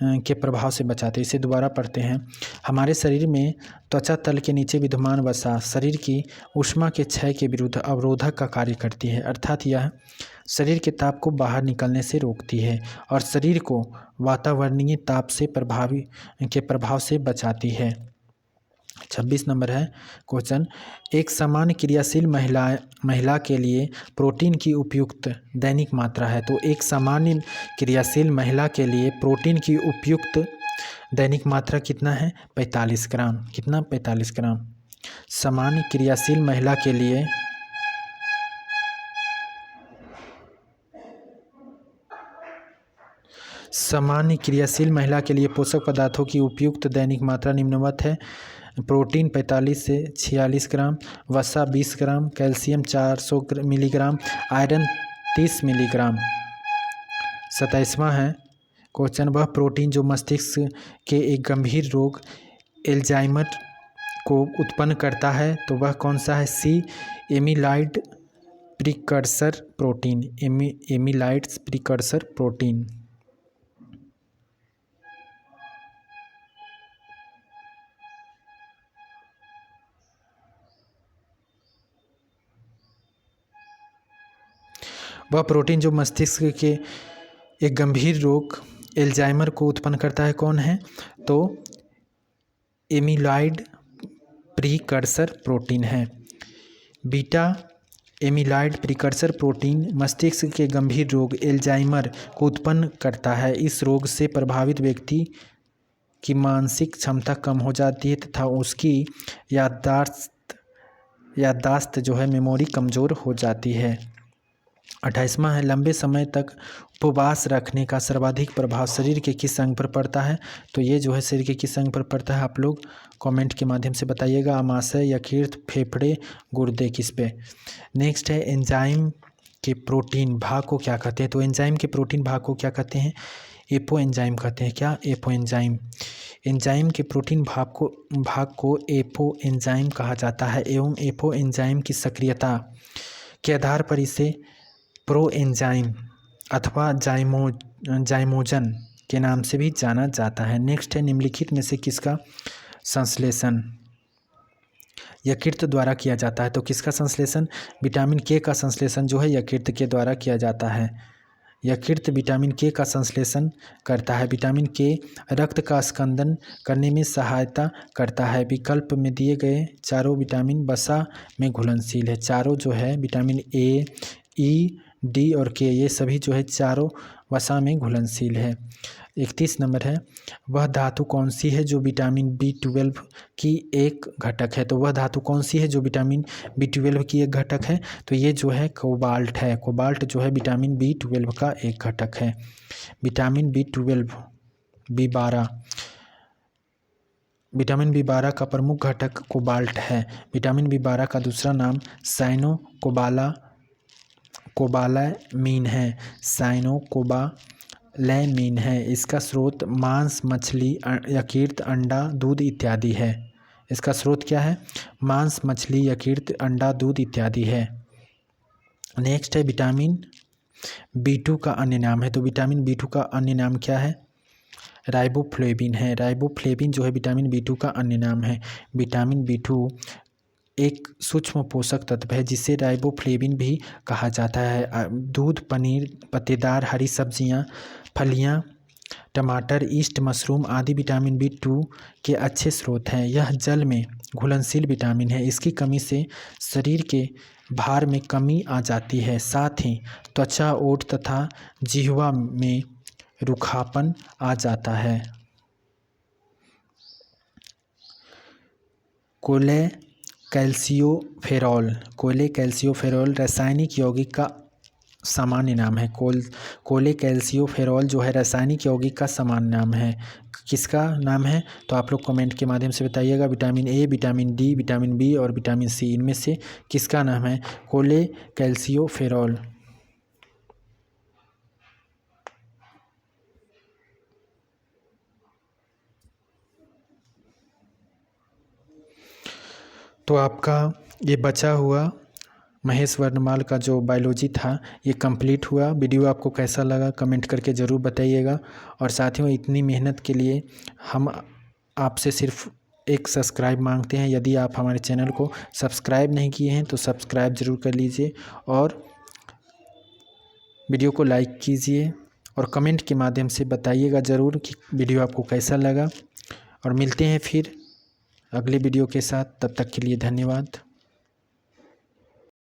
के प्रभाव से बचाते हैं। इसे दोबारा पढ़ते हैं। हमारे शरीर में त्वचा तल के नीचे विद्यमान वसा शरीर की ऊष्मा के क्षय के विरुद्ध अवरोधक का कार्य करती है, अर्थात यह शरीर के ताप को बाहर निकलने से रोकती है और शरीर को वातावरणीय ताप से प्रभाव से बचाती है। 26 नंबर है क्वेश्चन, एक सामान्य क्रियाशील महिला के लिए प्रोटीन की उपयुक्त दैनिक मात्रा है। तो एक सामान्य क्रियाशील महिला के लिए प्रोटीन की उपयुक्त दैनिक मात्रा कितना है? 45 ग्राम। कितना? 45 ग्राम। सामान्य क्रियाशील महिला के लिए पोषक पदार्थों की उपयुक्त दैनिक मात्रा निम्नवत है। प्रोटीन 45 से 46 ग्राम, वसा 20 ग्राम, कैल्शियम 400 मिलीग्राम, आयरन 30 मिलीग्राम। 27वां है क्वेश्चन, वह प्रोटीन जो मस्तिष्क के एक गंभीर रोग एल्जाइमर को उत्पन्न करता है तो वह कौन सा है? सी amyloid precursor protein. Amyloids precursor protein. वह प्रोटीन जो मस्तिष्क के एक गंभीर रोग एल्जाइमर को उत्पन्न करता है कौन है? तो एमिलाइड प्रिकर्सर प्रोटीन है। बीटा एमिलाइड प्रिकर्सर प्रोटीन मस्तिष्क के गंभीर रोग एल्जाइमर को उत्पन्न करता है। इस रोग से प्रभावित व्यक्ति की मानसिक क्षमता कम हो जाती है तथा उसकी याददाश्त जो है मेमोरी कमज़ोर हो जाती है। 28वां है, लंबे समय तक उपवास रखने का सर्वाधिक प्रभाव शरीर के किस अंग पर पड़ता है? तो ये जो है शरीर के किस अंग पर पड़ता है आप लोग कमेंट के माध्यम से बताइएगा। आमाशय, यकृत, फेफड़े, गुर्दे, किस पे? नेक्स्ट है, एंजाइम के प्रोटीन भाग को क्या कहते हैं? तो एंजाइम के प्रोटीन भाग को क्या कहते हैं? एपो एंजाइम कहते हैं। क्या? Apo enzyme. एंजाइम के प्रोटीन भाग को एपो एंजाइम कहा जाता है एवं एपो एंजाइम की सक्रियता के आधार पर इसे प्रो एंजाइम अथवा जाइमोजन के नाम से भी जाना जाता है। नेक्स्ट है, निम्नलिखित में से किसका संश्लेषण यकृत द्वारा किया जाता है? तो किसका संश्लेषण? विटामिन के का संश्लेषण जो है यकृत के द्वारा किया जाता है। यकृत विटामिन के का संश्लेषण करता है। विटामिन के रक्त का स्कंदन करने में सहायता करता है। विकल्प में दिए गए चारों विटामिन वसा में घुलनशील है। चारों जो है विटामिन ए, ई, डी और के, ये सभी जो है चारों वसा में घुलनशील है। 31 नंबर है, वह धातु कौन सी है जो विटामिन B12 की एक घटक है? तो वह धातु कौन सी है जो विटामिन B12 की एक घटक है? तो ये जो है कोबाल्ट है। कोबाल्ट जो है विटामिन B12 का एक घटक है। Vitamin B12 B12 vitamin B12 का प्रमुख घटक कोबाल्ट है। विटामिन B12 का दूसरा नाम कोबालामीन है। साइनोकोबालैमीन है। इसका स्रोत मांस, मछली, यकृत, अंडा, दूध इत्यादि है। इसका स्रोत क्या है? मांस, मछली, यकृत, अंडा, दूध इत्यादि है। नेक्स्ट है, विटामिन B2 का अन्य नाम है। तो विटामिन B2 का अन्य नाम क्या है? राइबोफ्लेविन है। राइबोफ्लेविन जो है विटामिन B2 का अन्य नाम है। विटामिन B2 एक सूक्ष्म पोषक तत्व है जिसे राइबोफ्लेविन भी कहा जाता है। दूध, पनीर, पत्तेदार हरी सब्जियां, फलियां, टमाटर, ईस्ट, मशरूम आदि विटामिन B2 के अच्छे स्रोत हैं। यह जल में घुलनशील विटामिन है। इसकी कमी से शरीर के भार में कमी आ जाती है। साथ ही त्वचा, ओठ तथा जिह्वा में रूखापन आ जाता है। कोलेकैल्सियोफेरॉल रासायनिक यौगिक का सामान्य नाम है। कोलेकैल्सियोफेरॉल जो है रासायनिक यौगिक का सामान्य नाम है। किसका नाम है? तो आप लोग कमेंट के माध्यम से बताइएगा। Vitamin A, vitamin D, vitamin B और विटामिन सी, इनमें से किसका नाम है? कोलेकैल्सियोफेरॉल। तो आपका ये बचा हुआ महेश वर्णमाल का जो बायोलॉजी था ये कंप्लीट हुआ। वीडियो आपको कैसा लगा कमेंट करके ज़रूर बताइएगा। और साथियों, इतनी मेहनत के लिए हम आपसे सिर्फ एक सब्सक्राइब मांगते हैं। यदि आप हमारे चैनल को सब्सक्राइब नहीं किए हैं तो सब्सक्राइब ज़रूर कर लीजिए और वीडियो को लाइक कीजिए और कमेंट के माध्यम से बताइएगा ज़रूर कि वीडियो आपको कैसा लगा। और मिलते हैं फिर अगले वीडियो के साथ। तब तक के लिए धन्यवाद।